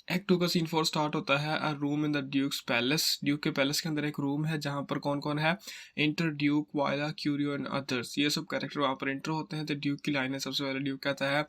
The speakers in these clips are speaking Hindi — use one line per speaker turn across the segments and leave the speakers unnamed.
एक्ट 2 का सीन 4 स्टार्ट होता है a room in the Duke's palace. Duke के पैलेस के अंदर एक रूम है जहाँ पर कौन कौन है, enter Duke, Viola, Curio and others, ये सब कैरेक्टर वहाँ पर इंटर होते हैं। तो ड्यूक की लाइन है, सबसे पहले ड्यूक कहता है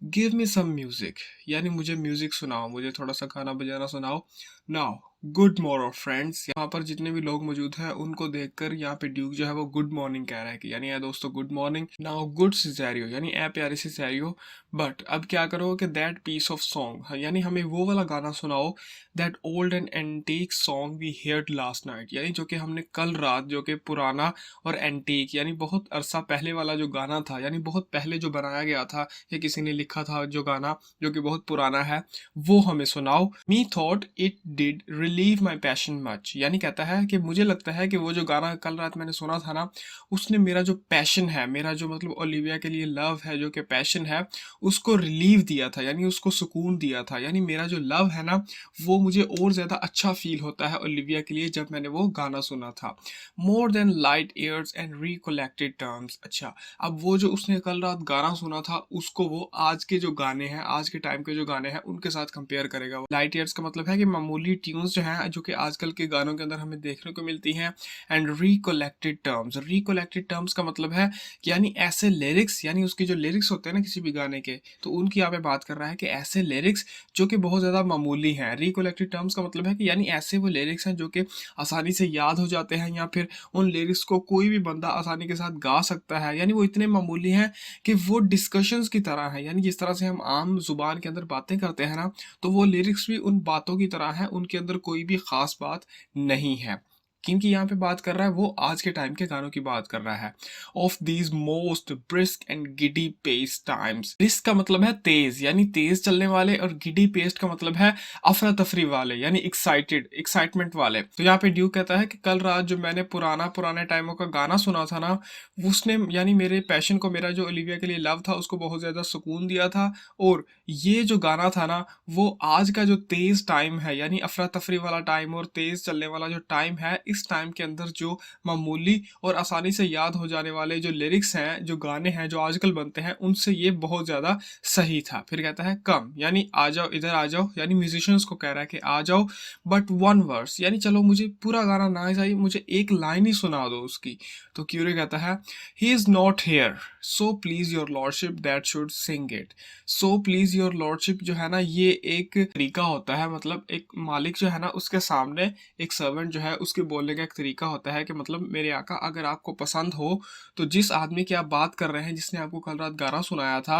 गिव मी सम म्यूजिक, यानी मुझे म्यूजिक सुनाओ, मुझे थोड़ा सा गाना बजाना सुनाओ। नाउ गुड मॉर्निंग फ्रेंड्स, यहाँ पर जितने भी लोग मौजूद हैं उनको देखकर यहाँ पे ड्यूक जो है वो गुड मॉर्निंग कह रहा है कि यानी है दोस्तों good morning. Now good scenario, यानी ए प्यारी सी सिनेरियो, बट अब क्या करो कि दैट पीस ऑफ सॉन्ग, यानी हमें वो वाला गाना सुनाओ, that old and antique song we heard last night, यानी जो कि हमने कल रात, जो कि पुराना और एंटीक यानी बहुत अरसा पहले वाला जो गाना था, यानी बहुत पहले जो बनाया गया था या किसी ने लिखा था जो गाना, जो कि बहुत पुराना है, वो हमें सुनाओ। Methought it did relieve my passion much, यानी कहता है कि मुझे लगता है कि वो जो गाना कल रात मैंने सुना था ना, उसने मेरा जो पैशन है, मेरा जो मतलब ओलिविया के लिए लव है, जो कि पैशन है, उसको रिलीव दिया था, यानी उसको सुकून दिया था। यानी मेरा जो लव है ना, वो मुझे और ज़्यादा अच्छा फील होता है ओलिविया के लिए जब मैंने वो गाना सुना था। More than light airs and recollected terms. अच्छा, अब वो जो उसने कल रात गाना सुना था, उसको वो आज के जो गाने हैं, आज के टाइम के जो गाने हैं, उनके साथ कंपेयर करेगा। लाइट ईयर्स का मतलब है कि मामूली ट्यून्स जो हैं, जो कि आजकल के गानों के अंदर हमें देखने को मिलती हैं। And recollected terms, recollected terms का मतलब है कि यानी ऐसे लिरिक्स, यानी उसके जो लिरिक्स होते हैं ना किसी भी गाने के, तो उनकी यहाँ पे बात कर रहा है कि ऐसे लिरिक्स जो कि बहुत ज़्यादा मामूली हैं। रिकलेक्टेड टर्म्स का मतलब है कि यानी ऐसे वो लिरिक्स हैं जो कि आसानी से याद हो जाते हैं, या फिर उन लिरिक्स को कोई भी बंदा आसानी के साथ गा सकता है। यानी वो इतने मामूली हैं कि वो डिस्कशंस की तरह है, यानी जिस तरह से हम आम जुबान के अंदर बातें करते हैं ना, तो वो लिरिक्स भी उन बातों की तरह है, उनके अंदर कोई भी खास बात नहीं है। किनकी यहाँ पे बात कर रहा है, वो आज के टाइम के गानों की बात कर रहा है। Of these most brisk and giddy paced times. Brisk का मतलब है तेज, यानी तेज चलने वाले, और गिडी पेस्ट का मतलब है अफरा तफरी वाले, यानी एक्साइटेड, एक्साइटमेंट वाले। तो यहाँ पे ड्यूक कहता है कि कल रात जो मैंने पुराने टाइमों का गाना सुना था ना, उसने यानी मेरे पैशन को, मेरा जो ओलिविया के लिए लव था, उसको बहुत ज़्यादा सुकून दिया था। और ये जो गाना था ना, वो आज का जो तेज़ टाइम है, यानी अफरा तफरी वाला टाइम और तेज़ चलने वाला जो टाइम है, इस टाइम के अंदर जो मामूली और आसानी से याद हो जाने वाले जो लिरिक्स हैं, जो गाने हैं जो आजकल बनते हैं, उनसे ये बहुत ज़्यादा सही था। फिर कहता है कम, यानी आ जाओ, इधर आ जाओ, यानी म्यूजिशियंस को कह रहा है कि आ जाओ, बट वन वर्स, यानी चलो मुझे पूरा गाना ना चाहिए, मुझे एक लाइन ही सुना दो उसकी। तो क्यूरी कहता है he is not here, so please your lordship that should sing it. So please your lordship जो है ना, ये एक तरीका होता है, मतलब एक मालिक जो है ना, उसके सामने एक सर्वेंट जो है, उसके बोलने का एक तरीका होता है कि मतलब मेरे आका, अगर आपको पसंद हो तो जिस आदमी की आप बात कर रहे हैं, जिसने आपको कल रात गाना सुनाया था,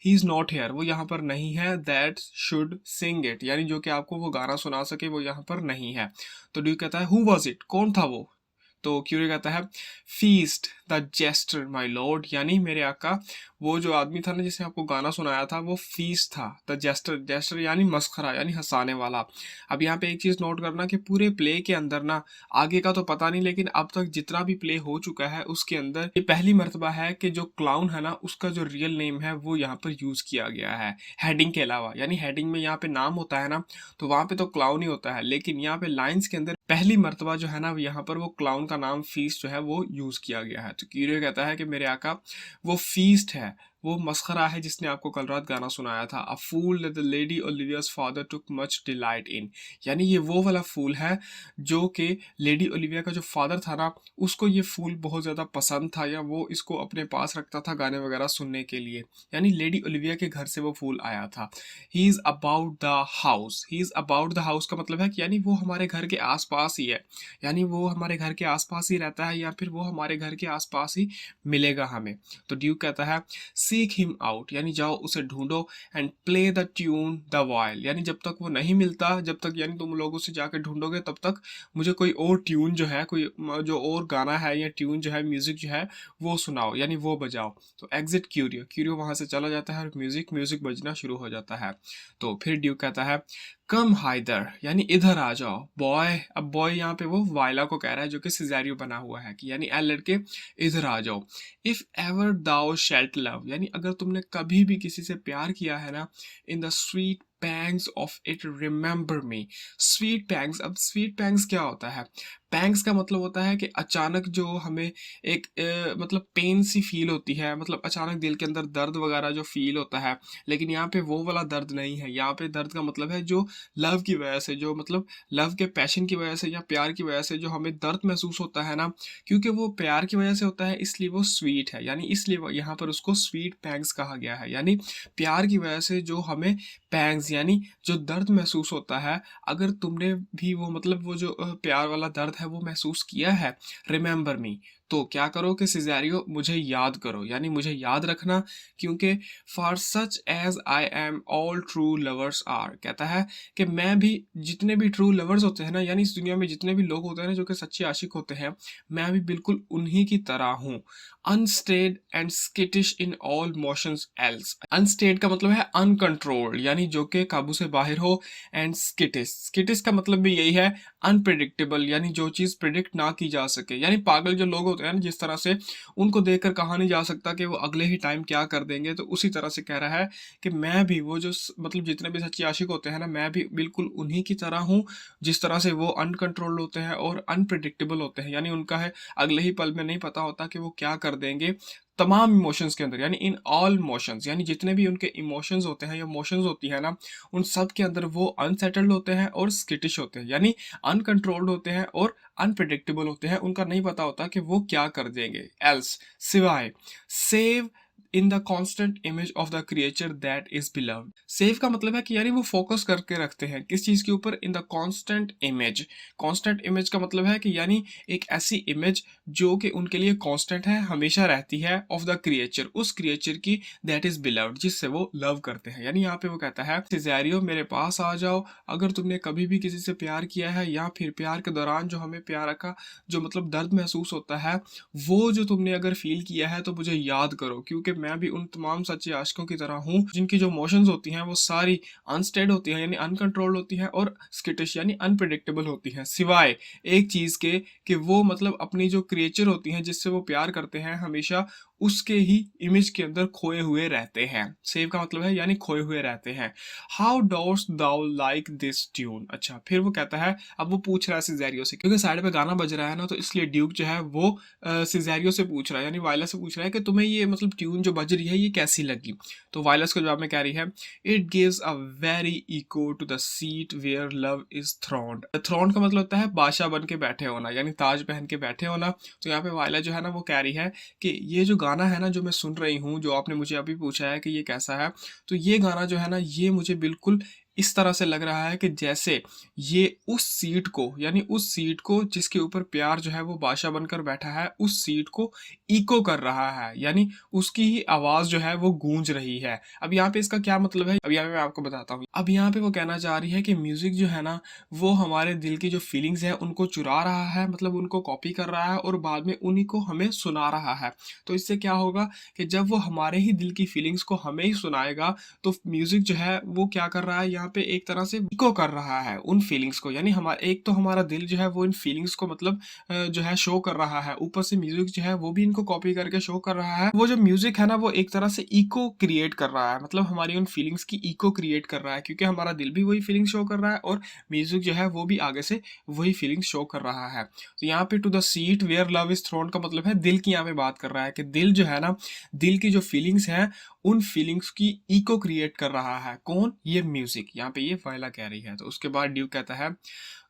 ही इज़ नॉट हेयर, वो यहाँ पर नहीं है, दैट शुड सिंग इट, यानी जो कि आपको वो गाना सुना सके, वो यहाँ पर नहीं है। तो ड्यूक कहता है हु वॉज इट, कौन था वो। तो क्यूरी कहता है Feste the jester my lord, यानी मेरे आका, वो जो आदमी था ना जिसने आपको गाना सुनाया था, वो फीस्ट था। द जेस्टर, जेस्टर यानी मस्खरा, यानी हंसाने वाला। अब यहाँ पे एक चीज़ नोट करना कि पूरे प्ले के अंदर ना, आगे का तो पता नहीं, लेकिन अब तक जितना भी प्ले हो चुका है उसके अंदर ये पहली मर्तबा है कि जो क्लाउन है ना, उसका जो रियल नेम है वो यहाँ पर यूज़ किया गया है हेडिंग के अलावा। यानी हेडिंग में यहाँ पे नाम होता है ना, तो वहाँ पे तो क्लाउन ही होता है, लेकिन यहाँ पे लाइन्स के अंदर पहली मर्तबा जो है ना, यहाँ पर वो क्लाउन का नाम फीस्ट जो है वो यूज़ किया गया है। तो क्यूरियो कहता है कि मेरे आका, वो फीस्ट है, वो मस्खरा है जिसने आपको कल रात गाना सुनाया था। A fool that the lady Olivia's father took much delight in, यानी ये वो वाला फूल है जो कि लेडी ओलिविया का जो फादर था ना, उसको ये फूल बहुत ज़्यादा पसंद था, या वो इसको अपने पास रखता था गाने वगैरह सुनने के लिए। यानी लेडी ओलिविया के घर से वो फूल आया था। He is about the house, he is about the house का मतलब है कि यानी वो हमारे घर के आसपास ही है, यानी वो हमारे घर के आसपास ही रहता है, या फिर वो हमारे घर के आसपास ही मिलेगा हमें। तो ड्यूक कहता है सीक हिम आउट, यानी जाओ उसे ढूंढो, and play the tune the while, यानी जब तक वो नहीं मिलता, जब तक यानी तुम लोग उसे जाके ढूंढोगे, तब तक मुझे कोई और ट्यून जो है, कोई जो और गाना है या ट्यून जो है, म्यूजिक जो है, वो सुनाओ, यानी वो बजाओ। तो एग्जिट क्यूरियो, क्यूरियो वहां से चला जाता है और म्यूजिक म्यूजिक बजना शुरू हो जाता है। तो फिर ड्यूक कहता है कम हाइदर, यानी इधर आ जाओ बॉय। अब बॉय यहाँ पे वो वायला को कह रहा है, जो कि सिजेरियो बना हुआ है, कि यानी ए लड़के इधर आ जाओ। If ever thou shalt love, यानी अगर तुमने कभी भी किसी से प्यार किया है ना, in the sweet pangs of it remember me. Sweet pangs, अब स्वीट पैंग्स क्या होता है। पैंग्स का मतलब होता है कि अचानक जो हमें एक मतलब पेन सी फील होती है, मतलब अचानक दिल के अंदर दर्द वगैरह जो फील होता है। लेकिन यहाँ पे वो वाला दर्द नहीं है, यहाँ पे दर्द का मतलब है जो लव की वजह से, जो मतलब लव के पैशन की वजह से या प्यार की वजह से जो हमें दर्द महसूस होता है ना, क्योंकि वो प्यार की वजह से होता है इसलिए वो स्वीट है, यानी इसलिए यहाँ पर उसको स्वीट पैंग्स कहा गया है। यानी प्यार की वजह से जो हमें पैंग्स यानी जो दर्द महसूस होता है, अगर तुमने भी वो मतलब वो जो प्यार वाला दर्द है वो महसूस किया है, रिमेंबर मी, तो क्या करो कि सिजेरियो मुझे याद करो, यानी मुझे याद रखना, क्योंकि for such as I am all true lovers are, कहता है कि मैं भी, जितने भी ट्रू लवर्स होते हैं ना, यानी इस दुनिया में जितने भी लोग होते हैं ना जो कि सच्चे आशिक होते हैं, मैं भी बिल्कुल उन्हीं की तरह हूँ। Unstaid and skittish in all motions else, unstaid का मतलब है अनकंट्रोल्ड, यानी जो कि काबू से बाहर हो, एंड स्किटिश, स्किटिश का मतलब भी यही है, अनप्रिडिक्टेबल, यानी जो चीज प्रिडिक्ट ना की जा सके, यानी पागल जो लोग होते हैं ना, जिस तरह से उनको देखकर कहा नहीं जा सकता कि वो अगले ही टाइम क्या कर देंगे, तो उसी तरह से कह रहा है कि मैं भी वो जो मतलब जितने भी सच्चे आशिक होते हैं ना, मैं भी बिल्कुल उन्हीं की तरह हूँ, जिस तरह से वो अनकंट्रोल्ड होते हैं और अनप्रिडिक्टेबल होते हैं, यानी उनका है अगले ही पल में नहीं पता होता कि वो क्या कर देंगे, तमाम इमोशंस के अंदर, यानी इन ऑल इमोशंस, यानी जितने भी उनके इमोशंस होते हैं या इमोशंस होती है ना, उन सब के अंदर वो अनसेटल्ड होते हैं और स्किटिश होते हैं, यानी अनकंट्रोल्ड होते हैं और अनप्रिडिक्टेबल होते हैं, उनका नहीं पता होता कि वो क्या कर देंगे। एल्स, सिवाय, save in the constant image of the creature that is beloved, save का मतलब है कि यानी वो फोकस करके रखते हैं किस चीज के ऊपर, in the constant image, constant image का मतलब है कि यानी एक ऐसी इमेज जो कि उनके लिए कांस्टेंट है, हमेशा रहती है, ऑफ द क्रिएचर, उस क्रिएचर की, दैट इज बिलव्ड, जिससे वो लव करते हैं। यानी यहाँ पे वो कहता है सिजेरियो मेरे पास आ जाओ, अगर तुमने कभी भी किसी से प्यार किया है या फिर प्यार के दौरान जो हमें प्यार का जो मतलब दर्द महसूस होता है, वो जो तुमने अगर फील किया है तो मुझे याद करो, क्योंकि मैं भी उन तमाम सच्चे आशिकों की तरह हूँ जिनकी जो इमोशंस होती हैं वो सारी अनस्टेड होती हैं, यानी अनकंट्रोल्ड होती हैं, और स्किटिश यानी अनप्रिडिक्टेबल होती हैं, सिवाय एक चीज के कि वो मतलब अपनी जो क्रिएचर होती हैं जिससे वो प्यार करते हैं, हमेशा उसके ही इमेज के अंदर खोए हुए रहते हैं। सेव का मतलब है यानी खोए हुए रहते हैं। How dost thou like this tune, अच्छा फिर वो कहता है, अब वो पूछ रहा है सिजेरियो से, क्योंकि साइड पे गाना बज रहा है ना, तो इसलिए ड्यूक जो है वो सिजेरियो से पूछ रहा है, यानी वायला से पूछ रहा है कि तुम्हें ये मतलब ट्यून जो बज रही है ये कैसी लगी। तो वायलस को जवाब में कह रही है, it gives a very echo to the seat where love is throned, throned का मतलब होता है बादशाह बन के बैठे होना, यानी ताज पहन के बैठे होना। तो यहाँ पे वायला जो है ना वो कह रही है कि ये जो गाना है ना जो मैं सुन रही हूँ, जो आपने मुझे अभी पूछा है कि ये कैसा है, तो ये गाना जो है ना ये मुझे बिल्कुल इस तरह से लग रहा है कि जैसे ये उस सीट को, यानी उस सीट को जिसके ऊपर प्यार जो है वो बादशाह बनकर बैठा है, उस सीट को इको कर रहा है, यानी उसकी ही आवाज जो है वो गूंज रही है। अब यहाँ पे इसका क्या मतलब है, अब यहाँ पे मैं आपको बताता हूँ। अब यहाँ पे वो कहना चाह रही है कि म्यूजिक जो है ना वो हमारे दिल की जो फीलिंग्स है उनको चुरा रहा है, मतलब उनको कॉपी कर रहा है और बाद में उन्हीं को हमें सुना रहा है। तो इससे क्या होगा कि जब वो हमारे ही दिल की फीलिंग्स को हमें ही सुनाएगा, तो म्यूजिक जो है वो क्या कर रहा है, यहाँ पे एक तरह से इको कर रहा है उन फीलिंग्स को, यानी हमारा एक तो हमारा दिल जो है वो इन फीलिंग्स को मतलब जो है शो कर रहा है, ऊपर से म्यूजिक जो है वो भी इनको कॉपी करके शो कर रहा है। वो जो म्यूजिक है ना वो एक तरह से इको क्रिएट कर रहा है, मतलब हमारी उन फीलिंग्स की इको क्रिएट कर रहा है, क्योंकि हमारा दिल भी वही फीलिंग शो कर रहा है और म्यूजिक जो है वो भी आगे से वही फीलिंग शो कर रहा है। तो यहाँ पे to the seat where love is throne का मतलब है दिल की, यहाँ पे बात कर रहा है कि दिल जो है ना, दिल की जो फीलिंग्स हैं उन फीलिंग्स की इको क्रिएट कर रहा है, कौन, ये म्यूजिक, यहाँ पे ये वायला कह रही है। तो उसके बाद ड्यूक कहता है,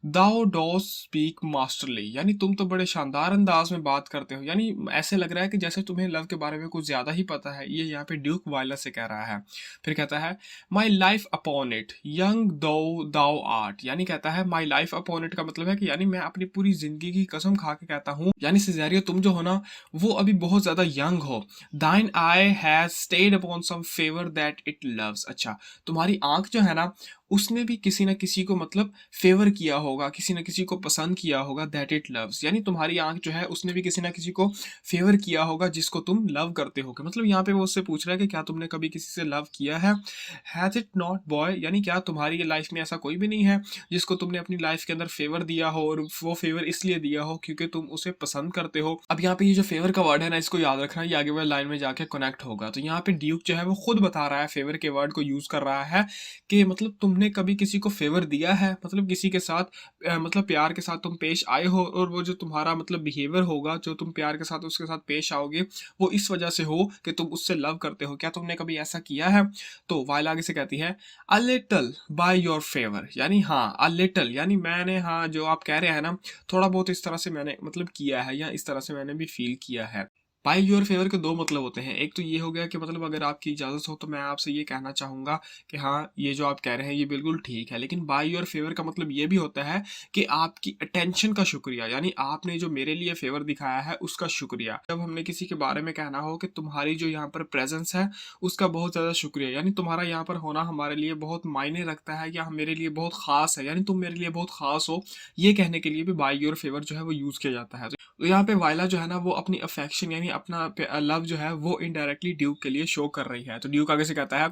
दाउ डो स्पीक मास्टरली, यानी तुम तो बड़े शानदार अंदाज में बात करते हो, यानी ऐसे लग रहा है कि जैसे तुम्हें लव के बारे में कुछ ज्यादा ही पता है, ये यहाँ पे ड्यूक वायला से कह रहा है। फिर कहता है, my life upon it young दो दाउ आर्ट, यानी कहता है माई लाइफ अपॉन इट का मतलब है कि यानी मैं अपनी पूरी जिंदगी की कसम खा के कहता हूँ, यानी सिजेरियो तुम जो हो ना वो अभी बहुत ज्यादा यंग हो। Thine eye has stayed upon some favour that it loves, अच्छा तुम्हारी आंख जो है ना उसने भी किसी ना किसी को मतलब फेवर किया होगा, किसी ना किसी को पसंद किया होगा, दैट इट लव्स, यानी तुम्हारी आंख जो है उसने भी किसी ना किसी को फेवर किया होगा जिसको तुम लव करते हो। मतलब यहाँ पे वो उससे पूछ रहा है कि क्या तुमने कभी किसी से लव किया है, हैज इट नॉट बॉय, यानी क्या तुम्हारी लाइफ में ऐसा कोई भी नहीं है जिसको तुमने अपनी लाइफ के अंदर फेवर दिया हो, और वो फेवर इसलिए दिया हो क्योंकि तुम उसे पसंद करते हो। अब यहाँ पे ये जो फेवर का वर्ड है ना इसको याद रखना, ये आगे वाली लाइन में जाके कनेक्ट होगा। तो यहाँ पे ड्यूक जो है वो खुद बता रहा है, फेवर के वर्ड को यूज कर रहा है कि मतलब तुम तुमने कभी किसी को फेवर दिया है, मतलब किसी के साथ मतलब प्यार के साथ तुम पेश आए हो, और वो जो तुम्हारा मतलब बिहेवियर होगा, जो तुम प्यार के साथ उसके साथ पेश आओगे, वो इस वजह से हो कि तुम उससे लव करते हो। क्या तुमने कभी ऐसा किया है? तो वाइल आगे से कहती है a little by your favour, यानी हाँ अ लिटिल, यानी मैंने, हाँ जो आप कह रहे हैं ना, थोड़ा बहुत इस तरह से मैंने मतलब किया है, या इस तरह से मैंने भी फील किया है। बाय योर फेवर के दो मतलब होते हैं। एक तो ये हो गया कि मतलब अगर आपकी इजाज़त हो तो मैं आपसे ये कहना चाहूँगा कि हाँ, ये जो आप कह रहे हैं ये बिल्कुल ठीक है। लेकिन बाय योर फेवर का मतलब ये भी होता है कि आपकी अटेंशन का शुक्रिया, यानी आपने जो मेरे लिए फेवर दिखाया है उसका शुक्रिया। जब हमने किसी के बारे में कहना हो कि तुम्हारी जो यहाँ पर प्रेज़ेंस है उसका बहुत ज़्यादा शुक्रिया, यानी तुम्हारा यहाँ पर होना हमारे लिए बहुत मायने रखता है, या मेरे लिए बहुत ख़ास है, यानी तुम मेरे लिए बहुत ख़ास हो, ये कहने के लिए भी बाय योर फेवर जो है वो यूज़ किया जाता है। तो यहाँ पे वायला जो है ना वो अपनी अफेक्शन यानी अपना लव जो है वो इनडायरेक्टली ड्यूक के लिए शो कर रही है। तो ड्यूक आगे से कहता है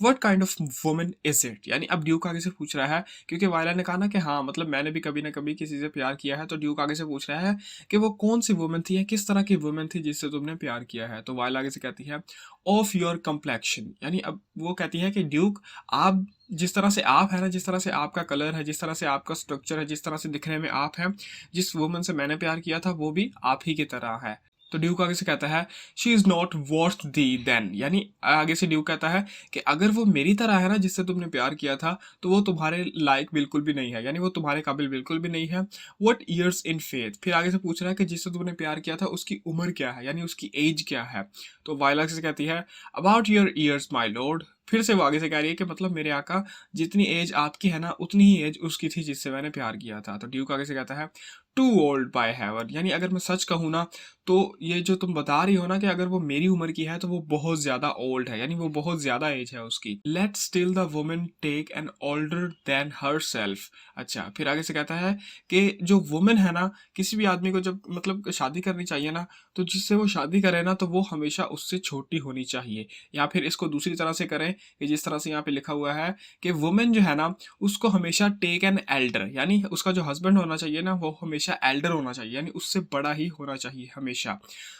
what kind of woman is it, यानी अब ड्यूक आगे से पूछ रहा है, क्योंकि वायला ने कहा ना कि हाँ मतलब मैंने भी कभी ना कभी किसी से प्यार किया है, तो ड्यूक आगे से पूछ रहा है कि वो कौन सी वुमन थी या किस तरह की वुमन थी जिससे तुमने प्यार किया है। तो वायला आगे से कहती है ऑफ योर कम्प्लेक्शन, यानी अब वो कहती है कि ड्यूक आप जिस तरह से आप है ना, जिस तरह से आपका कलर है, जिस तरह से आपका स्ट्रक्चर है, जिस तरह से दिखने में आप हैं, जिस वुमन से मैंने प्यार किया था वो भी आप ही की तरह है। तो ड्यूक आगे से कहता है she is not worth thee then, यानी आगे से ड्यूक कहता है कि अगर वो मेरी तरह है ना जिससे तुमने प्यार किया था, तो वो तुम्हारे लायक बिल्कुल भी नहीं है, यानी वो तुम्हारे काबिल बिल्कुल भी नहीं है। व्हाट ईयर्स इन फेथ, फिर आगे से पूछ रहा है कि जिससे तुमने प्यार किया था उसकी उम्र क्या है, यानी उसकी एज क्या है। तो वाइला से कहती है about your ears my lord, फिर से वो आगे से कह रही है कि मतलब मेरे आका जितनी एज आपकी है ना उतनी ही एज उसकी थी जिससे मैंने प्यार किया था। तो ड्यूक आगे से कहता है टू ओल्ड बाय हेवन, यानी अगर मैं सच कहूँ ना तो ये जो तुम बता रही हो ना कि अगर वो मेरी उम्र की है तो वो बहुत ज्यादा ओल्ड है, यानी वो बहुत ज्यादा एज है उसकी। Let still the woman take an older than herself. अच्छा, फिर आगे से कहता है कि जो वुमन है ना, किसी भी आदमी को जब मतलब शादी करनी चाहिए ना, तो जिससे वो शादी करे ना तो वो हमेशा उससे छोटी होनी चाहिए। या फिर इसको दूसरी तरह से करें कि जिस तरह से यहाँ पे लिखा हुआ है कि वुमेन जो है ना उसको हमेशा टेक एन एल्डर, यानी उसका जो हस्बैंड होना चाहिए ना वो हमेशा एल्डर होना चाहिए, यानी उससे बड़ा ही होना चाहिए हमेशा।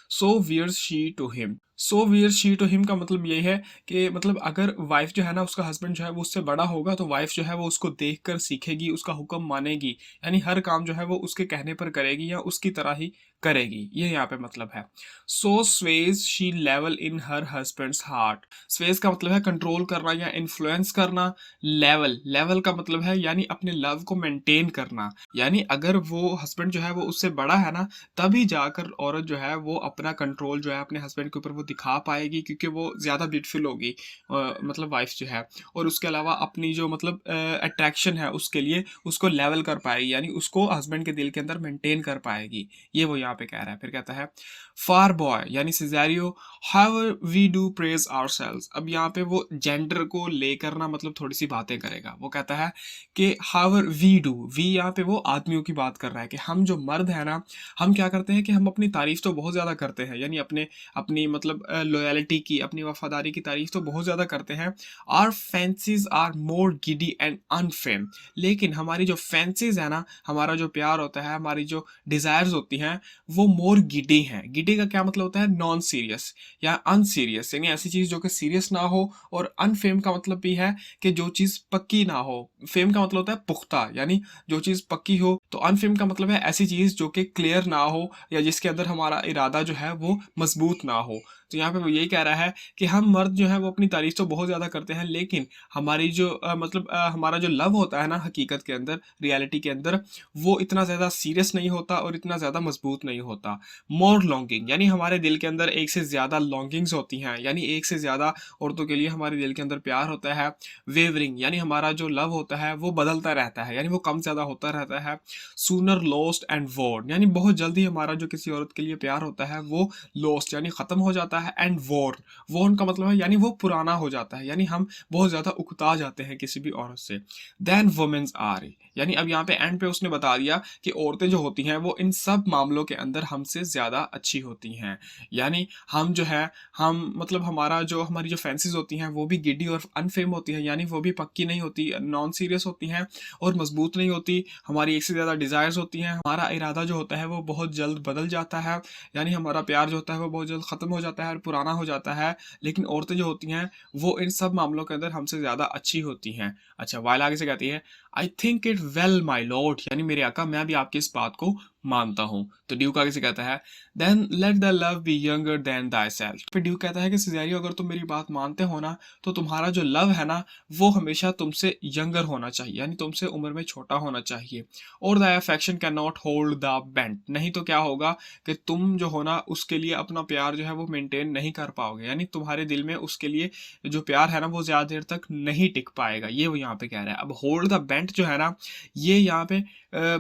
So wears she to him, so wears she to him का मतलब ये है कि मतलब अगर वाइफ जो है ना उसका हस्बैंड जो है वो उससे बड़ा होगा तो वाइफ जो है वो उसको देख कर सीखेगी, उसका हुक्म मानेगी, यानी हर काम जो है वो उसके कहने पर करेगी या उसकी तरह ही करेगी, ये यहाँ पे मतलब है। So sways she level in her husband's heart, sways का मतलब है कंट्रोल करना या इन्फ्लुएंस करना, लेवल, लेवल का मतलब है यानी अपने लव को मेंटेन करना, यानी अगर वो हस्बैंड जो है वो उससे बड़ा है ना तभी जाकर औरत जो है वो अपना कंट्रोल जो है अपने हस्बैंड के ऊपर वो दिखा पाएगी, क्योंकि वो ज़्यादा ब्यूटीफुल होगी मतलब वाइफ जो है, और उसके अलावा अपनी जो मतलब अट्रैक्शन है उसके लिए उसको लेवल कर पाएगी, यानी उसको हस्बैंड के दिल के अंदर मेंटेन कर पाएगी, ये वो यहाँ पे कह रहा है। फिर कहता है फार बॉय यानी Cesario how we do praise ourselves, अब यहाँ पे वो जेंडर को लेकर ना मतलब थोड़ी सी बातें करेगा। वो कहता है कि हावर वी डू, वी यहाँ पे वो आदमियों की बात कर रहा है कि हम जो मर्द है ना हम क्या करते हैं कि हम अपनी तारीफ तो बहुत ज़्यादा करते हैं, यानी अपने अपनी मतलब लॉयल्टी की, अपनी वफादारी की तारीफ तो बहुत ज़्यादा करते हैं। Our fancies are more giddy and unfirm, लेकिन हमारी जो फैंसीज है ना, हमारा जो प्यार होता है, हमारी जो डिज़ायर्स होती हैं वो मोर गिडी हैं। गिडी का क्या मतलब होता है? नॉन सीरियस या अनसीरियस, यानी ऐसी चीज़ जो कि सीरियस ना हो, और अनफेम का मतलब भी है कि जो चीज़ पक्की ना हो। फेम का मतलब होता है पुख्ता, यानी जो चीज़ पक्की हो, तो अनफेम का मतलब है ऐसी चीज़ जो कि क्लियर ना हो या जिसके अंदर हमारा इरादा जो है वो मजबूत ना हो। तो यहाँ पे वो यही कह रहा है कि हम मर्द जो है वो अपनी तारीफ तो बहुत ज़्यादा करते हैं, लेकिन हमारी जो मतलब हमारा जो लव होता है ना हकीकत के अंदर, रियलिटी के अंदर, वो इतना ज़्यादा सीरियस नहीं होता और इतना ज़्यादा मजबूत नहीं होता। मोर लॉन्गिंग, यानी हमारे दिल के अंदर एक से ज़्यादा लॉन्गिंग्स होती हैं, यानी एक से ज़्यादा औरतों के लिए हमारे दिल के अंदर प्यार होता है। वेवरिंग, यानी हमारा जो लव होता है वो बदलता रहता है, यानी वो कम ज़्यादा होता रहता है। सूनर लॉस्ट एंड वॉर्न, यानी बहुत जल्दी हमारा जो किसी औरत के लिए प्यार होता है वो लॉस्ट यानी ख़त्म हो जाता है, एंड वॉर्न, वॉर्न का मतलब है यानी वो पुराना हो जाता है, यानी हम बहुत ज़्यादा उकता जाते हैं किसी भी औरत से। देन वुमेन्स आर, यानी अब यहाँ पे एंड पे उसने बता दिया कि औरतें जो होती हैं वो इन सब मामलों के अंदर हमसे ज़्यादा अच्छी होती हैं, यानी हम जो है हम मतलब हमारी जो फैंसीज होती हैं वो भी गिडी और अनफेम होती हैं, यानी वो भी पक्की नहीं होती, नॉन सीरियस होती हैं और मजबूत नहीं होती। हमारी एक से ज़्यादा डिज़ायर्स होती हैं, हमारा इरादा जो होता है वो बहुत जल्द बदल जाता है, यानी हमारा तुम्हारा प्यार जो होता है वो बहुत जल्द खत्म हो जाता है और पुराना हो जाता है, लेकिन औरतें जो होती हैं वो इन सब मामलों के अंदर हमसे ज्यादा अच्छी होती हैं। अच्छा, वाइल आगे से कहती है I think it well my lord, यानी मेरे आका मैं भी आपकी इस बात को मानता हूँ। तो ड्यूक आगे से कहता है then let the love be younger than thyself. फिर ड्यूक कहता है कि सिजेरियो अगर तुम मेरी बात मानते हो ना, तो तुम्हारा जो लव है ना वो हमेशा तुमसे यंगर होना चाहिए, यानी तुमसे उम्र में छोटा होना चाहिए। और the affection can not hold the bent, नहीं तो क्या होगा कि तुम जो हो ना उसके लिए अपना प्यार जो है वो मेंटेन नहीं कर पाओगे, यानी तुम्हारे दिल में उसके लिए जो प्यार है ना वो ज्यादा देर तक नहीं टिक पाएगा, ये वो यहाँ पे कह रहा है। अब होल्ड द बेंट जो है ना, ये यहाँ पे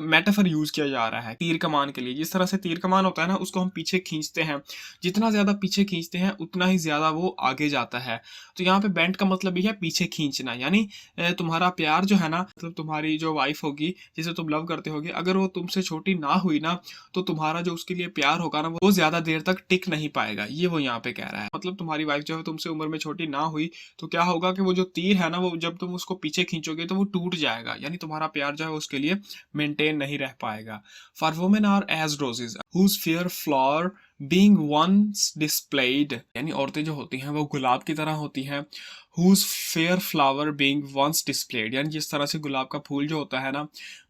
मेटाफर यूज किया जा रहा है तीर कमान के लिए। जिस तरह से तीर कमान होता है ना, उसको हम पीछे खींचते हैं, जितना ज्यादा पीछे खींचते हैं उतना ही ज्यादा वो आगे जाता है। तो यहाँ पे बेंट का मतलब ही है पीछे खींचना, यानी तुम्हारा प्यार जो है ना, मतलब तुम्हारी जो वाइफ होगी जिसे तुम लव करते होगे, अगर वो तुमसे छोटी ना हुई ना, तो तुम्हारा जो उसके लिए प्यार होगा ना वो ज्यादा देर तक टिक नहीं पाएगा, ये वो यहाँ पे कह रहा है। मतलब तुम्हारी वाइफ जो है तुमसे उम्र में छोटी ना हुई तो क्या होगा कि वो जो तीर है ना वो जब तुम उसको पीछे खींचोगे तो वो टूट जाएगा, यानी तुम्हारा प्यार जो है उसके लिए मेंटेन नहीं रह पाएगा। For women are as roses whose fair flower being once displayed, यानी औरतें जो होती हैं वो गुलाब की तरह होती हैं। Whose fair flower being once displayed, यानी जिस तरह से गुलाब का फूल जो होता है ना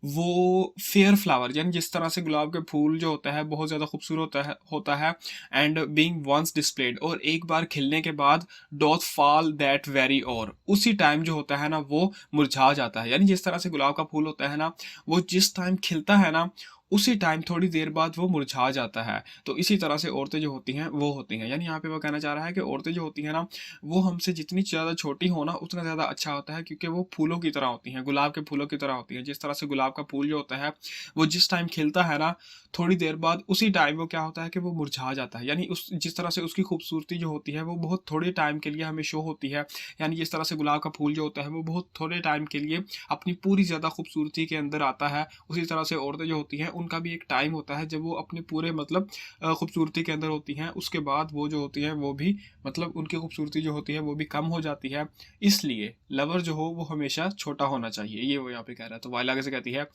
वो फेयर फ्लावर, यानी जिस तरह से गुलाब के फूल जो होता है बहुत ज्यादा खूबसूरत होता है एंड बीइंग वंस डिस्प्लेड, और एक बार खिलने के बाद डोथ फॉल दैट वेरी, और उसी टाइम जो होता है ना वो मुरझा जाता है। यानी जिस तरह से गुलाब का फूल होता है ना वो जिस टाइम खिलता है ना उसी टाइम थोड़ी देर बाद वो मुरझा जाता है। तो इसी तरह से औरतें जो होती हैं वो होती हैं, यानी यहाँ पे वो कहना चाह रहा है कि औरतें जो होती हैं ना वो हमसे जितनी ज़्यादा छोटी हो ना उतना ज़्यादा अच्छा होता है, क्योंकि वो फूलों की तरह होती हैं, गुलाब के फूलों की तरह होती हैं। जिस तरह से गुलाब का फूल जो होता है वो जिस टाइम खिलता है ना थोड़ी देर बाद उसी टाइम वो क्या होता है कि वो मुरझा जाता है, यानी उस जिस तरह से उसकी खूबसूरती जो होती है वो बहुत थोड़े टाइम के लिए हमें शो होती है। यानी जिस तरह से गुलाब का फूल जो होता है वो बहुत थोड़े टाइम के लिए अपनी पूरी ज़्यादा खूबसूरती के अंदर आता है, उसी तरह से औरतें जो होती हैं उनका भी एक टाइम होता है जब वो अपने पूरे मतलब खूबसूरती के अंदर होती हैं, उसके बाद वो जो होती हैं वो भी मतलब उनकी खूबसूरती जो होती है वो भी कम हो जाती है। इसलिए लवर जो हो वो हमेशा छोटा होना चाहिए, ये वो यहाँ पे कह रहा है। तो वाइल आगे से कहती है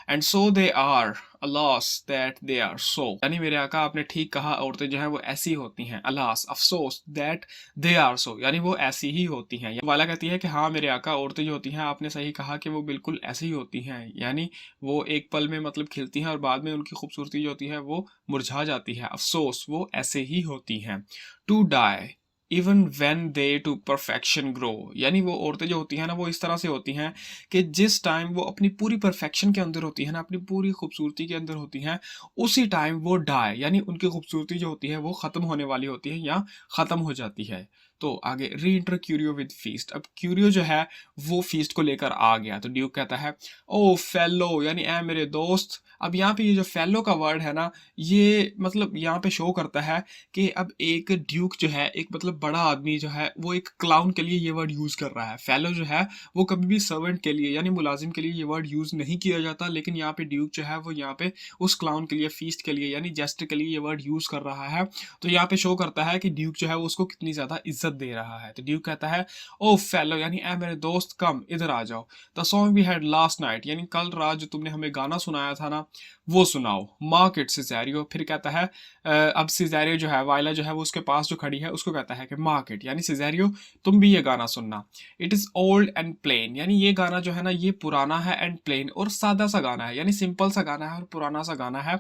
and so they are alas that they are so, यानी मेरे आका आपने ठीक कहा, औरतें जो है वो ऐसी होती हैं, अलास अफसोस दैट दे आर सो, यानी वो ऐसी ही होती हैं। वाला कहती है कि हाँ मेरे आका औरतें जो होती हैं आपने सही कहा कि वो बिल्कुल ऐसी ही होती हैं, यानी वो एक पल में मतलब खिलती हैं और बाद में उनकी खूबसूरती जो होती है वो मुरझा जाती है। अफसोस वो ऐसे ही होती हैं। To die even when they to perfection grow, यानी वो औरतें जो होती हैं ना वो इस तरह से होती हैं कि जिस टाइम वो अपनी पूरी परफेक्शन के अंदर होती है ना, अपनी पूरी खूबसूरती के अंदर होती हैं, उसी टाइम वो डाई यानी उनकी खूबसूरती जो होती है वो खत्म होने वाली होती है या खत्म हो जाती है। तो आगे री इंटर क्यूरियो विद फीस्ट, अब क्यूरियो जो है वो फीस्ट को लेकर आ गया। तो ड्यूक कहता है ओ फेलो, यानी ए मेरे दोस्त। अब यहाँ पे ये जो फेलो का वर्ड है ना ये मतलब यहाँ पे शो करता है कि अब एक ड्यूक जो है एक मतलब बड़ा आदमी जो है वो एक क्लाउन के लिए ये वर्ड यूज कर रहा है। फेलो जो है वो कभी भी सर्वेंट के लिए यानी मुलाजिम के लिए ये वर्ड यूज नहीं किया जाता, लेकिन यहाँ पे ड्यूक जो है वो यहाँ पे उस क्लाउन के लिए फीस्ट के लिए यानी जेस्ट के लिए ये वर्ड यूज कर रहा है। तो यहाँ पे शो करता है कि ड्यूक जो है वो उसको कितनी ज्यादा इज्जत दे रहा है। तो ड्यूक कहता है ओ फेलो यानी ए मेरे दोस्त कम इधर आ जाओ। The song we had last night, यानी कल रात जो तुमने हमें गाना सुनाया था ना वो सुनाओ। मार्क इट सिजेरियो, फिर कहता है अब सिजेरियो जो है वाइला जो है वो उसके पास जो खड़ी है उसको कहता है कि मार्क इट, यानी सिजेरियो तुम भी ये गाना सुनना। It is old and plain, यानी ये गाना जो है ना ये पुराना है एंड प्लेन और सादा सा गाना है, यानी सिंपल सा गाना है और पुराना सा गाना है।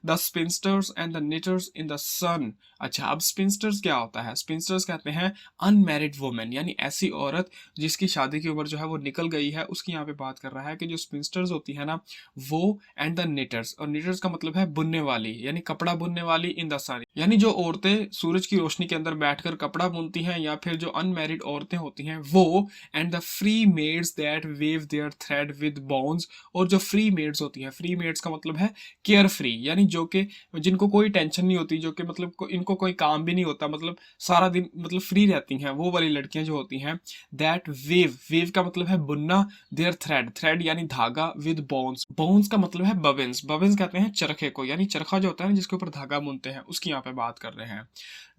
The spinsters and the knitters in the sun. अच्छा, अब स्पिंस्टर्स क्या होता है? स्पिंस्टर्स कहते हैं अनमैरिड वुमेन, यानी ऐसी औरत जिसकी शादी की उम्र जो है वो निकल गई है, उसकी यहाँ पे बात कर रहा है कि जो स्पिंस्टर्स होती है ना वो एंड द निटर्स, और निटर्स का मतलब है बुनने वाली यानी कपड़ा बुनने वाली इन द सन, यानी जो औरतें सूरज की रोशनी के अंदर बैठकर कपड़ा बुनती हैं या फिर जो अनमैरिड औरतें होती हैं वो, and the free maids that weave their thread with bones, और जो फ्री मेड्स होती हैं, फ्री मेड्स का मतलब है केयर फ्री, यानी जो कि जिनको कोई टेंशन नहीं होती, जो कि मतलब इनको कोई काम भी नहीं होता, मतलब सारा दिन मतलब फ्री रहती हैं, वो वाली लड़कियां जो होती हैं। दैट वेव, वेव का मतलब है बुनना, देयर थ्रेड, थ्रेड यानी धागा, विद बोन्स, बोन्स का मतलब है बबिन्स, बबिन्स कहते हैं चरखे को, यानी चरखा जो होता है ना जिसके ऊपर धागा बुनते हैं उसकी यहाँ पे बात कर रहे हैं।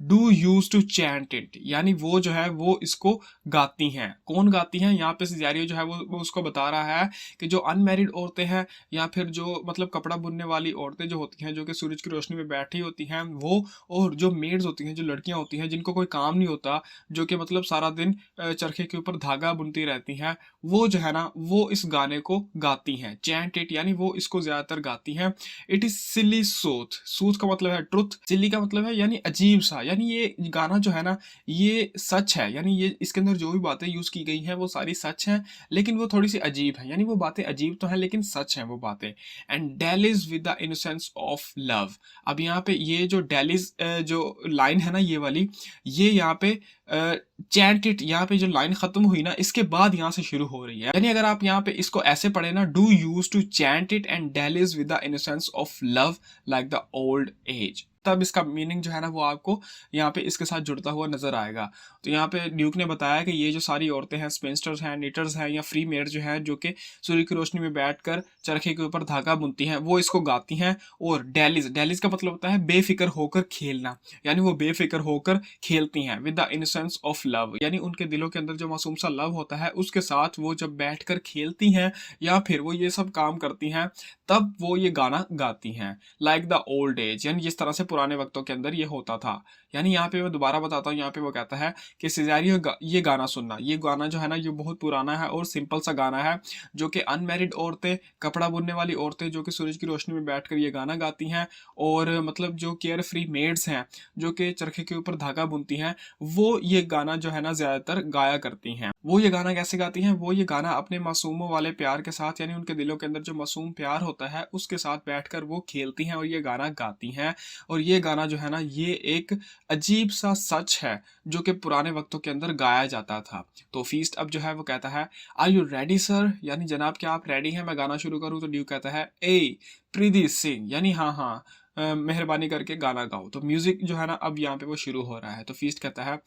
Do use to chant it, यानी वो जो है वो इसको गाती हैं। कौन गाती हैं? यहाँ पे सिजेरियो जो है वो उसको बता रहा है कि जो अनमैरिड औरतें हैं या फिर जो मतलब कपड़ा बुनने वाली औरतें जो होती हैं, जो कि सूरज की रोशनी में बैठी होती हैं वो, और जो मेड्स होती हैं, जो लड़कियां होती हैं जिनको कोई काम नहीं होता, जो कि मतलब सारा दिन चरखे के ऊपर धागा बुनती रहती हैं, वो जो है ना वो इस गाने को गाती हैं। चैंट इट यानी वो इसको ज्यादातर गाती हैं। It is silly soothe, soothe का मतलब है ट्रुथ, सिली का मतलब है यानी अजीब सा, यानी ये गाना जो है ना ये सच है, यानी ये इसके अंदर जो भी बातें यूज की गई हैं वो सारी सच हैं, लेकिन वो थोड़ी सी अजीब है, यानी वो बातें अजीब तो हैं लेकिन सच हैं वो बातें। And dallies with the innocence of love. अब यहाँ पे ये जो डेलिज जो लाइन है ना ये वाली, ये यहाँ पे चैंट इट, यहाँ पे जो लाइन खत्म हुई ना इसके बाद यहाँ से शुरू हो रही है। यानी अगर आप यहाँ पे इसको ऐसे पढ़े ना, do use to chant it and dallies with the innocence of love like the old age, तब इसका मीनिंग जो है ना वो आपको यहाँ पे इसके साथ जुड़ता हुआ नजर आएगा। तो यहाँ पे ड्यूक ने बताया कि ये जो सारी औरतें हैं, स्पिंस्टर्स हैं, निटर्स हैं या फ्री मेड जो हैं, जो कि सूर्य की रोशनी में बैठकर चरखे के ऊपर धागा बुनती हैं, वो इसको गाती हैं। और डेलिज, डेलिज का मतलब होता है बेफिक्र होकर खेलना, यानी वो बेफिक्र होकर खेलती हैं। With the innocence of love, यानी उनके दिलों के अंदर जो मासूम सा लव होता है उसके साथ वो जब बैठकर खेलती हैं या फिर वो ये सब काम करती हैं, तब वो ये गाना गाती हैं। लाइक द ओल्ड एज, यानी जिस तरह से पुराने वक्तों के अंदर ये होता था। यानी यहाँ पे मैं दोबारा बताता हूँ, यहाँ पे वो कहता है कि सिजेरियो ये गाना सुनना, ये गाना जो है ना ये बहुत पुराना है और सिंपल सा गाना है, जो कि अनमैरिड औरतें, कपड़ा बुनने वाली औरतें जो कि सूरज की रोशनी में बैठकर ये गाना गाती हैं, और मतलब जो केयर फ्री मेड्स हैं जो कि चरखे के ऊपर धागा बुनती हैं, वो ये गाना जो है ना ज्यादातर गाया करती हैं। वो ये गाना कैसे गाती हैं? वो ये गाना अपने मासूमों वाले प्यार के साथ, यानी उनके दिलों के अंदर जो मासूम प्यार होता है उसके साथ बैठकर वो खेलती हैं और ये गाना गाती हैं। और ये गाना जो है ना ये एक अजीब सा सच है जो कि पुराने वक्तों के अंदर गाया जाता था। तो फीस्ट अब जो है वो कहता है, आर यू रेडी सर, यानी जनाब क्या आप रेडी हैं मैं गाना शुरू करूं? तो ड्यूक कहता है, ए प्रीति सिंह, यानी हाँ हाँ मेहरबानी करके गाना गाओ। तो म्यूजिक जो है ना अब यहाँ पे वो शुरू हो रहा है। तो फीस्ट कहता है,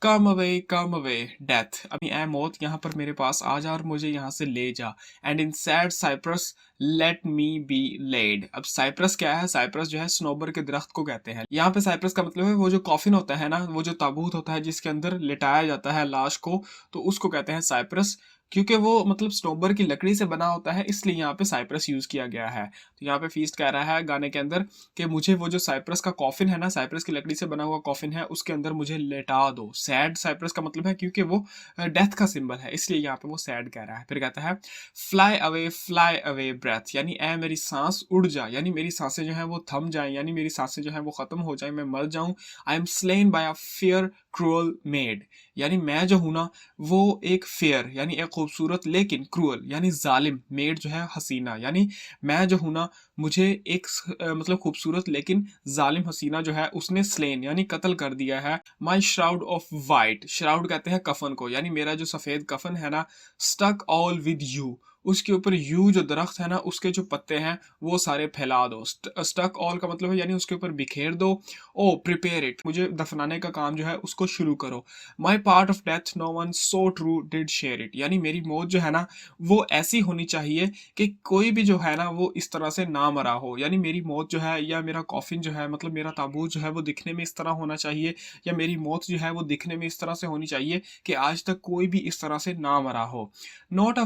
कम अवे डेथ, अभी ऐ मौत यहाँ पर मेरे पास आ जा और मुझे यहाँ से ले जा। And in sad cypress let me be laid. अब साइप्रस क्या है? साइप्रस जो है स्नोबर के दरख्त को कहते हैं। यहाँ पे साइप्रस का मतलब है वो जो कॉफिन होता है ना, वो जो ताबूत होता है जिसके अंदर लिटाया जाता है लाश को, तो उसको कहते हैं साइप्रस। क्योंकि वो मतलब स्नोबर की लकड़ी से बना होता है इसलिए यहाँ पे साइप्रस यूज किया गया है। तो यहाँ पे फीस्ट कह रहा है गाने के अंदर कि मुझे वो जो साइप्रस का कॉफिन है ना, साइप्रस की लकड़ी से बना हुआ कॉफिन है, उसके अंदर मुझे लेटा दो। सैड साइप्रस का मतलब है क्योंकि वो डेथ का सिंबल है, इसलिए यहाँ पे वो सैड कह रहा है। फिर कहता है, फ्लाई अवे ब्रेथ, यानी ए मेरी सांस उड़ जा, यानी मेरी सांसें जो है वो थम जाएं, यानी मेरी सांसें जो है वो खत्म हो जाए, मैं मर जाऊं। I am slain by a fair cruel maid, यानी मैं जो हूं ना वो एक फेयर यानी एक खूबसूरत लेकिन क्रूअल यानी जालिम, मेड जो है हसीना, यानी मैं जो हूं ना मुझे एक मतलब खूबसूरत लेकिन जालिम हसीना जो है उसने स्लेन यानी कत्ल कर दिया है। माई श्राउड ऑफ वाइट, श्राउड कहते हैं कफन को, यानी मेरा जो सफेद कफन है ना, स्टक ऑल विद यू, उसके ऊपर यू जो दरख्त है ना उसके जो पत्ते हैं वो सारे फैला दो। स्टक ऑल का मतलब है यानी उसके ऊपर बिखेर दो। ओ प्रिपेयर इट, मुझे दफनाने का काम जो है उसको शुरू करो। My part of death no one so true did share it, यानी मेरी मौत जो है ना वो ऐसी होनी चाहिए कि कोई भी जो है ना वो इस तरह से ना मरा हो, यानी मेरी मौत जो है या मेरा कॉफिन जो है मतलब मेरा ताबूत जो है वो दिखने में इस तरह होना चाहिए, या मेरी मौत जो है वो दिखने में इस तरह से होनी चाहिए कि आज तक कोई भी इस तरह से ना मरा हो। Not a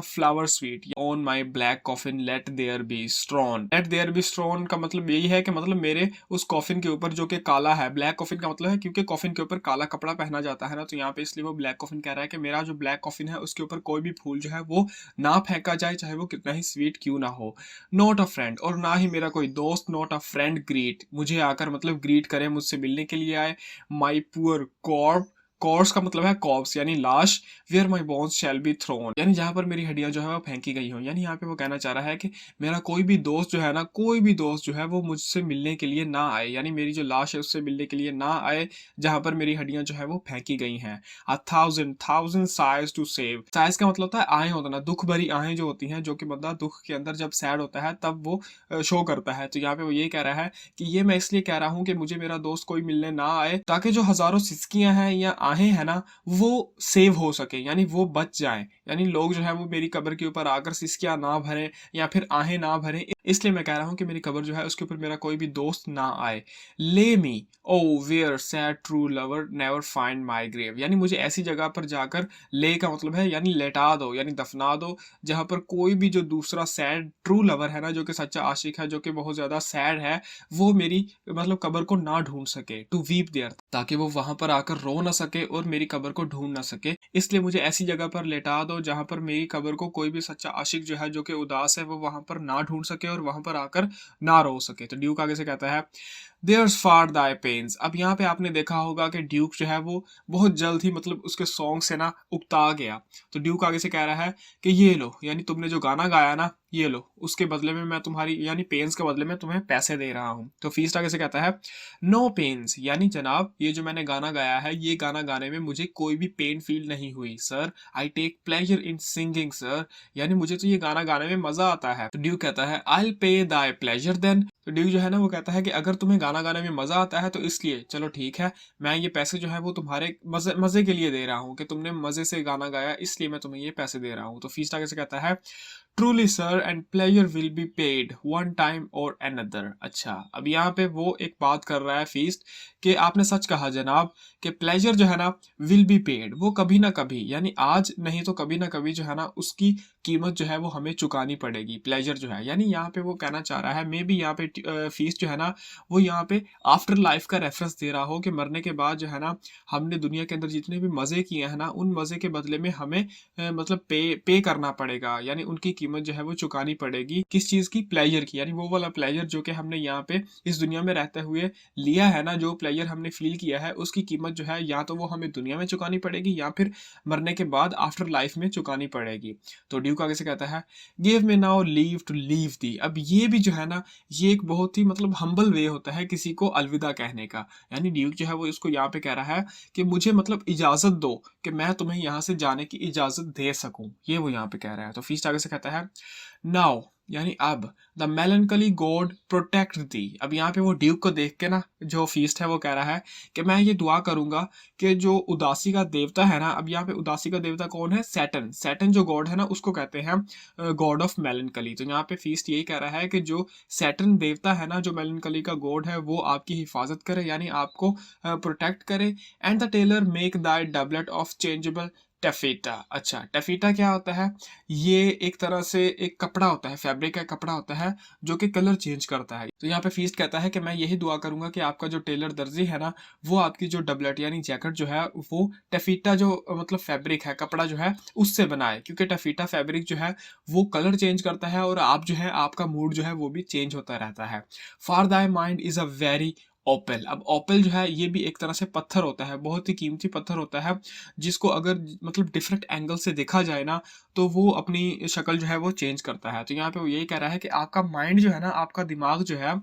flower sweet on my black coffin let there be strown, let there be strown का मतलब यही है कि मतलब मेरे उस कॉफिन के ऊपर जो कि काला है, ब्लैक कॉफिन का मतलब है क्योंकि कॉफिन के ऊपर काला कपड़ा पहना जाता है ना, तो यहाँ पे इसलिए वो ब्लैक कॉफिन कह रहा है कि मेरा जो ब्लैक कॉफिन है उसके ऊपर कोई भी फूल जो है वो ना फेंका जाए, चाहे वो कितना ही स्वीट क्यों ना हो। नॉट अ फ्रेंड, और ना ही मेरा कोई दोस्त, नॉट अ फ्रेंड ग्रीट, मुझे आकर मतलब ग्रीट करे, मुझसे मिलने के लिए आए। माई पुअर कॉर्प, कॉर्स का मतलब है कॉर्प्स यानी लाश। Where my bones shall be thrown, यानी जहां पर मेरी हड्डियां जो है वो फेंकी गई हो, यानी यहाँ पे वो कहना चाह रहा है कि मेरा कोई भी दोस्त जो है ना, कोई भी दोस्त जो है वो मुझसे मिलने के लिए ना आए, यानी मेरी जो लाश है उससे मिलने के लिए ना आए जहां पर मेरी हड्डियां जो है वो फेंकी गई हैं। A thousand sighs to save, sighs का मतलब होता है आहें होता ना, दुख भरी आहें जो होती हैं, जो कि बंदा दुख के अंदर जब सैड होता है तब वो शो करता है। तो यहाँ पे वो ये कह रहा है कि ये मैं इसलिए कह रहा हूँ कि मुझे मेरा दोस्त कोई मिलने ना आए, ताकि जो हजारों सिसकियां हैं या आहें हैं ना वो सेव हो सके, यानी वो बच जाएं, यानी लोग जो है वो मेरी कब्र के ऊपर आकर सिसकियां ना भरें या फिर आहें ना भरें, इसलिए मैं कह रहा हूँ कि मेरी कब्र जो है उसके ऊपर मेरा कोई भी दोस्त ना आए। Lay me O where sad true lover never find my grave, यानी मुझे ऐसी जगह पर जाकर, ले का मतलब है यानी लेटा दो यानी दफना दो, जहाँ पर कोई भी जो दूसरा सैड ट्रू लवर है ना, जो कि सच्चा आशिक है, जो कि बहुत ज्यादा सैड है, वो मेरी मतलब कब्र को ना ढूंढ सके, टू वीप देयर, ताकि वो वहां पर आकर रो ना सके और मेरी कब्र को ढूंढ ना सके। इसलिए मुझे ऐसी जगह पर लेटा दो जहां पर मेरी कब्र को कोई भी सच्चा आशिक जो है, जो कि उदास है, वो वहां पर ना ढूंढ सके और वहां पर आकर ना रो सके। तो ड्यूक आगे से कहता है देयर्स फार दाई पेन्स। अब यहाँ पे आपने देखा होगा कि ड्यूक जो है वो बहुत जल्द ही मतलब उसके सॉन्ग से ना उकता गया। तो ड्यूक आगे से कह रहा है कि ये लो, यानी तुमने जो गाना गाया ना, ये लो, उसके बदले में मैं तुम्हारी यानी पेन्स के बदले में तुम्हें पैसे दे रहा हूँ। तो फीस्ट आगे से कहता है नो पेन्स, यानी जनाब ये जो मैंने गाना गाया है, ये गाना गाने में मुझे कोई भी पेन फील नहीं हुई sir. I take pleasure in singing sir, यानी मुझे तो ये गाना गाने में मजा आता है। तो ड्यूक कहता है आई पे दाई प्लेजर देन। तो ड्यूक जो है ना वो कहता है कि अगर तुम्हें गाना गाने में मजा आता है तो इसलिए चलो ठीक है, मैं ये पैसे जो है वो तुम्हारे मजे मजे के लिए दे रहा हूँ, कि तुमने मजे से गाना गाया इसलिए मैं तुम्हें ये पैसे दे रहा हूँ। तो फीस्ट आगे से कहता है truly sir and pleasure will be paid one time और अनदर। अच्छा, अब यहाँ पे वो एक बात कर रहा है फीस्ट कि आपने सच कहा जनाब, कि प्लेजर जो है ना विल बी पेड, वो कभी ना कभी यानी आज नहीं तो कभी ना कभी जो है ना उसकी कीमत जो है वो हमें चुकानी पड़ेगी। प्लेजर जो है यानी यहाँ पे वो कहना चाह रहा है, मे बी यहाँ पे फीस्ट जो है ना वो यहाँ पे आफ्टर लाइफ का रेफरेंस दे रहा हो, कि मरने के बाद जो है ना हमने दुनिया के अंदर जितने भी मजे किए हैं ना, उन मजे के बदले में हमें मतलब पे करना पड़ेगा, यानी उनकी कीमत जो है वो चुकानी पड़ेगी। किस चीज की? प्लेजर की, यानी वो वाला प्लेजर जो कि हमने यहाँ पे इस दुनिया में रहते हुए लिया है ना, जो प्लेजर हमने फील किया है, उसकी कीमत जो है या तो वो हमें दुनिया में चुकानी पड़ेगी या फिर मरने के बाद आफ्टर लाइफ में चुकानी पड़ेगी। तो ड्यूक आगे से कहता है give me now leave to leave thee. अब ये भी जो है ना ये एक बहुत ही मतलब हम्बल वे होता है किसी को अलविदा कहने का, यानी ड्यूक जो है वो इसको यहाँ पे कह रहा है कि मुझे मतलब इजाजत दो कि मैं तुम्हें यहाँ से जाने की इजाजत दे सकूं, ये वो यहाँ पे कह रहा है। तो फीस्ट आगे से कहता है नाउ, यानी अब द मेलनकली गॉड प्रोटेक्ट दी। अब यहाँ पे वो ड्यूक को देख के ना जो फीस्ट है वो कह रहा है कि मैं ये दुआ करूंगा कि जो उदासी का देवता है ना, अब यहाँ पे उदासी का देवता कौन है? सैटन। सैटन जो गॉड है ना उसको कहते हैं गॉड ऑफ मेलनकली। तो यहाँ पे फीस्ट यही कह रहा है कि जो सैटन देवता है ना, जो मेलनकली का गॉड है, वो आपकी हिफाजत करे यानी आपको प्रोटेक्ट करे। And the tailor make thy doublet of changeable taffeta. अच्छा, टफीटा क्या होता है? ये एक तरह से एक कपड़ा होता है, फैब्रिक का कपड़ा होता है जो कि कलर चेंज करता है। तो यहाँ पे फीस्ट कहता है कि मैं यही दुआ करूंगा कि आपका जो टेलर दर्जी है ना, वो आपकी जो डबलेट यानी जैकेट जो है वो टफीटा जो मतलब फैब्रिक है, कपड़ा जो है उससे बनाए, क्योंकि टफीटा फैब्रिक जो है वो कलर चेंज करता है और आप जो है आपका मूड जो है वो भी चेंज होता रहता है। For thy mind is a very opal. अब ओपल जो है ये भी एक तरह से पत्थर होता है, बहुत ही कीमती पत्थर होता है, जिसको अगर मतलब डिफरेंट एंगल से देखा जाए ना तो वो अपनी शक्ल जो है वो चेंज करता है। तो यहाँ पे वो यही कह रहा है कि आपका माइंड जो है ना, आपका दिमाग जो है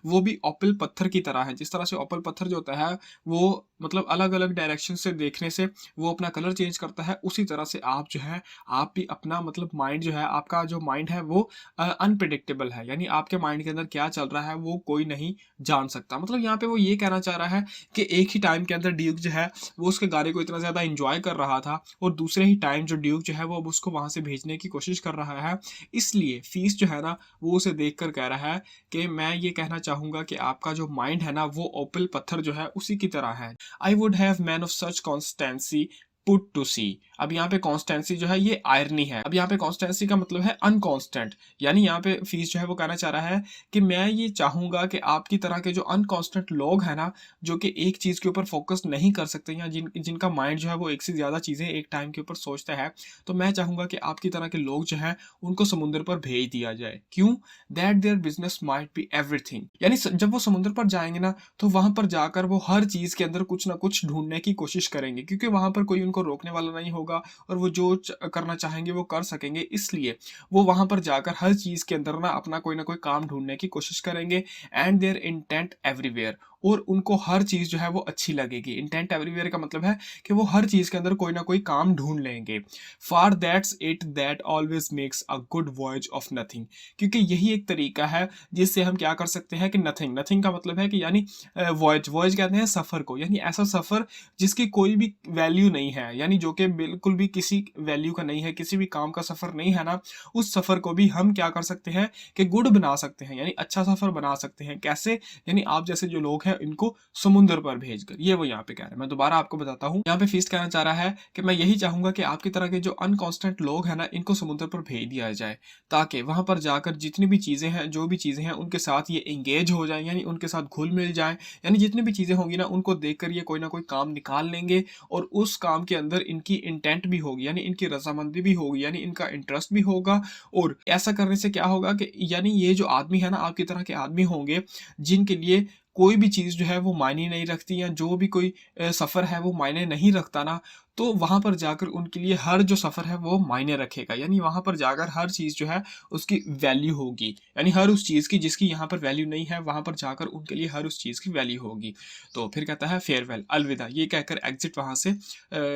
वो भी ओपल पत्थर की तरह है। जिस तरह से ओपल पत्थर जो होता है वो मतलब अलग अलग डायरेक्शन से देखने से वो अपना कलर चेंज करता है, उसी तरह से आप जो है आप भी अपना मतलब माइंड जो है, आपका जो माइंड है वो अनप्रिडिक्टेबल है, यानी आपके माइंड के अंदर क्या चल रहा है वो कोई नहीं जान सकता। मतलब यहाँ पे वो ये कहना चाह रहा है कि एक ही टाइम के अंदर ड्यूक जो है वो उसके गाने को इतना ज्यादा इंजॉय कर रहा था और दूसरे ही टाइम जो ड्यूक जो है वो अब उसको वहां से भेजने की कोशिश कर रहा है। इसलिए फीस जो है ना वो उसे देखकर कह रहा है कि मैं ये कहना चाहूंगा कि आपका जो माइंड है ना वो ओपल पत्थर जो है उसी की तरह है। I would have man of such constancy put to sea. अब यहाँ पे कॉन्स्टेंसी जो है ये आयरनी है। अब यहाँ पे कॉन्स्टेंसी का मतलब है अनकॉन्स्टेंट, यानी यहाँ पे फीस जो है वो कहना चाह रहा है कि मैं ये चाहूंगा कि आपकी तरह के जो अनकॉन्स्टेंट लोग हैं ना, जो कि एक चीज के ऊपर फोकस नहीं कर सकते या जिनका माइंड जो है वो एक से ज्यादा चीजें एक टाइम के ऊपर सोचता है, तो मैं चाहूंगा कि आपकी तरह के लोग जो है उनको समुद्र पर भेज दिया जाए। क्यों? That their business might be everything, यानी जब वो समुद्र पर जाएंगे ना तो वहां पर जाकर वो हर चीज के अंदर कुछ ना कुछ ढूंढने की कोशिश करेंगे, क्योंकि वहां पर कोई उनको रोकने वाला नहीं होगा और वो जो करना चाहेंगे वो कर सकेंगे। इसलिए वो वहां पर जाकर हर चीज के अंदर ना अपना कोई ना कोई काम ढूंढने की कोशिश करेंगे। एंड देयर इंटेंट एवरीवेयर, और उनको हर चीज़ जो है वो अच्छी लगेगी। इंटेंट एवरीवेयर का मतलब है कि वो हर चीज़ के अंदर कोई ना कोई काम ढूँढ लेंगे। For that's it that always makes a good voyage of nothing, क्योंकि यही एक तरीका है जिससे हम क्या कर सकते हैं कि नथिंग, नथिंग का मतलब है कि यानी वॉयज, वॉयज कहते हैं सफ़र को, यानी ऐसा सफ़र जिसकी कोई भी वैल्यू नहीं है, यानी जो कि बिल्कुल भी किसी वैल्यू का नहीं है, किसी भी काम का सफ़र नहीं है ना, उस सफ़र को भी हम क्या कर सकते हैं कि गुड बना सकते हैं, यानी अच्छा सफ़र बना सकते हैं। कैसे? यानी आप जैसे जो लोग हैं इनको समुद्र पर भेजकर, ये वो यहाँ पे कह रहे हैं। मैं दोबारा आपको बताता हूँ, यहाँ पे फीस्ट कहना चाह रहा है कि मैं यही चाहूंगा कि आपकी तरह के जो अनकॉन्स्टेंट लोग हैं ना, इनको समुद्र पर भेज दिया जाए, ताकि वहां पर जाकर जितनी भी चीजें हैं, जो भी चीजें हैं, उनके साथ ये एंगेज हो जाए, यानी उनके साथ घुल मिल जाए, यानी जितनी भी चीजें होंगी ना, उनको देखकर ये कोई ना कोई काम निकाल लेंगे, और उस काम के अंदर इनकी इंटेंट भी होगी, यानी इनकी रजामंदी भी होगी, यानी इनका इंटरेस्ट भी होगा। और ऐसा करने से क्या होगा कि यानी ये जो आदमी है ना, आपकी तरह के आदमी होंगे जिनके लिए कोई भी चीज़ जो है वो मायने नहीं रखती, या जो भी कोई सफ़र है वो मायने नहीं रखता ना, तो वहाँ पर जाकर उनके लिए हर जो सफ़र है वो मायने रखेगा, यानी वहाँ पर जाकर हर चीज़ जो है उसकी वैल्यू होगी, यानी हर उस चीज़ की जिसकी यहाँ पर वैल्यू नहीं है, वहाँ पर जाकर उनके लिए हर उस चीज़ की वैल्यू होगी। तो फिर कहता है फेयरवेल, अलविदा, ये कहकर एग्जिट वहाँ से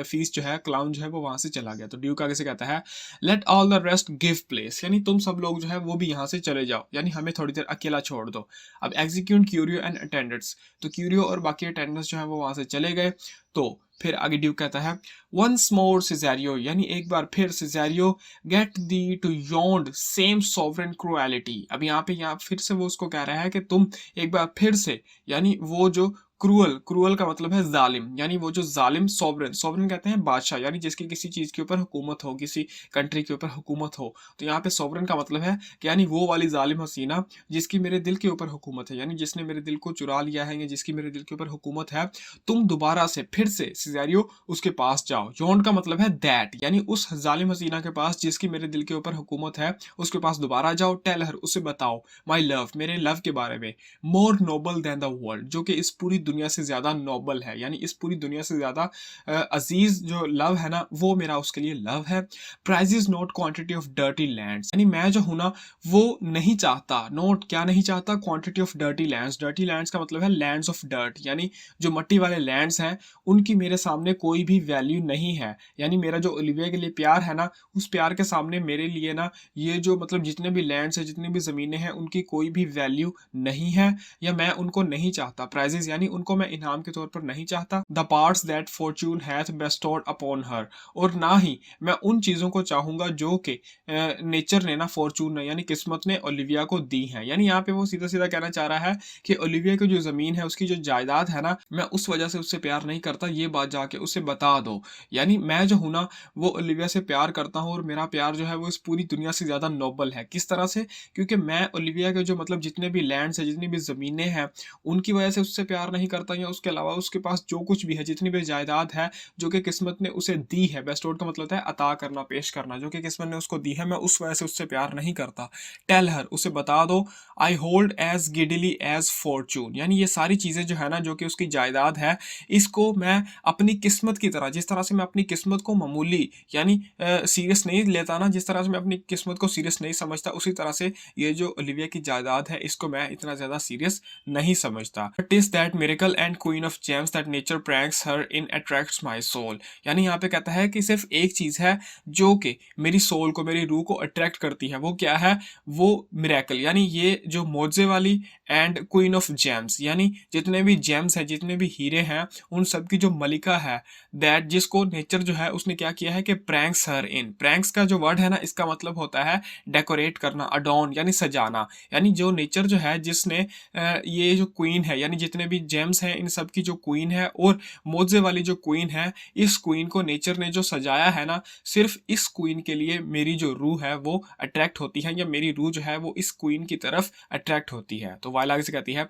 फीस जो है, क्लाउन जो है वो वहाँ से चला गया। तो ड्यूक आगे से कहता है let all the rest give place, यानी तुम सब लोग जो है वो भी यहाँ से चले जाओ, यानी हमें थोड़ी देर अकेला छोड़ दो। अब एग्जीक्यूट क्यूरियो एंड अटेंडेंट्स, तो क्यूरियो और बाकी अटेंडेंट्स जो है वो वहाँ से चले गए। तो फिर आगे ड्यूक कहता है वंस मोर सिजेरियो, यानी एक बार फिर Cesario get thee to yond same sovereign cruelty. अब यहाँ फिर से वो उसको कह रहा है कि तुम एक बार फिर से, यानी वो जो क्रूअल, क्रूअल का मतलब है जालिम, यानी वो जो जालिम सॉवरेन, सॉवरेन कहते हैं बादशाह, यानी जिसकी किसी चीज के ऊपर हुकूमत हो, किसी कंट्री के ऊपर हुकूमत हो। तो यहाँ पे सॉवरेन का मतलब है कि यानी वो वाली जालिम हसीना जिसकी मेरे दिल के ऊपर हुकूमत है, यानी जिसने मेरे दिल को चुरा लिया है, या जिसकी मेरे दिल के ऊपर हुकूमत है, तुम दोबारा से फिर से सिजेरियो उसके पास जाओ। जोन का मतलब है दैट, यानी उस जालिम हसीना के पास जिसकी मेरे दिल के ऊपर हुकूमत है, उसके पास दोबारा जाओ। टेल हर, उसे बताओ, माई लव, मेरे लव के बारे में, मोर नोबल देन द वर्ल्ड, जो कि इस पूरी दुनिया से ज्यादा नोबल है, यानी इस पूरी दुनिया से ज्यादा अजीज जो लव है ना, वो मेरा उसके लिए लव है। Prize is not quantity of dirty lands, यानी मैं जो हूं ना वो नहीं चाहता, नोट क्या नहीं चाहता, quantity of dirty lands, dirty lands का मतलब है लैंड्स ऑफ डर्ट, यानी जो मट्टी वाले लैंड्स हैं उनकी मेरे सामने कोई भी वैल्यू नहीं है। यानी मेरा जो ओलिविया के लिए प्यार है ना, उस प्यार के सामने मेरे लिए ना ये जो मतलब जितने भी लैंड्स है, जितनी भी जमीनें हैं, उनकी कोई भी वैल्यू नहीं है, या मैं उनको नहीं चाहता। प्राइजेस यानी उनको मैं इनाम के तौर पर नहीं चाहता। The parts that fortune hath bestowed upon her, और ना ही मैं उन चीजों को चाहूंगा जो कि नेचर ने ना, फॉर्चून ने यानी किस्मत ने ओलिविया को दी है। यानी यहाँ पे वो सीधा सीधा कहना चाह रहा है कि ओलिविया की जो जमीन है, उसकी जो जायदाद है ना, मैं उस वजह से उससे प्यार नहीं करता, ये बात जाके उसे बता दो। यानी मैं जो हूं ना वो ओलिविया से प्यार करता हूँ, और मेरा प्यार जो है वो इस पूरी दुनिया से ज्यादा नोबल है। किस तरह से? क्योंकि मैं ओलिविया के जो मतलब जितने भी लैंड्स है, जितनी भी जमीनें हैं, उनकी वजह से उससे प्यार नहीं करता, या उसके अलावा उसके पास जो कुछ भी है, जितनी भी जायदाद है जो कि किस्मत ने उसे दी है, बेस्टोर्ड का मतलब है अता करना, पेश करना, जो कि किस्मत ने उसको दी है, मैं उस वजह से उससे प्यार नहीं करता। टेल हर, उसे बता दो, I hold as giddily as fortune, यानी ये सारी चीजें जो है ना, जो कि उसकी जायदाद है, इसको मैं अपनी किस्मत की तरह, जिस तरह से मैं अपनी किस्मत को मामूली यानी सीरियस नहीं लेता ना, जिस तरह से मैं अपनी किस्मत को सीरियस नहीं समझता, उसी तरह से ये जो ओलिविया की जायदाद है, इसको मैं इतना ज्यादा सीरियस नहीं समझता। It is that miracle and queen of gems that nature pranks her in attracts my soul, यानी यहाँ पे कहता है कि सिर्फ एक चीज है जो कि मेरी सोल को, मेरी रूह को अट्रैक्ट करती है, वो क्या है? वो मिरेकल, यानी ये जो मोजे वाली, एंड क्वीन ऑफ जेम्स, यानी जितने भी जेम्स हैं, जितने भी हीरे हैं, उन सब की जो मलिका है, दैट जिसको नेचर जो है उसने क्या किया है कि प्रैंक्स हर इन, प्रैंक्स का जो वर्ड है ना, इसका मतलब होता है डेकोरेट करना, अडॉन यानी सजाना, यानी जो नेचर जो है जिसने ये जो क्वीन है, यानी जितने भी जेम्स हैं इन सब की जो क्वीन है, और मोजे वाली जो क्वीन है, इस क्वीन को नेचर ने जो सजाया है ना, सिर्फ इस क्वीन के लिए मेरी जो रूह है वो अट्रैक्ट होती है, या मेरी रूह जो है वो इस क्वीन की तरफ अट्रैक्ट होती है। तो वाइल आगे से कहती है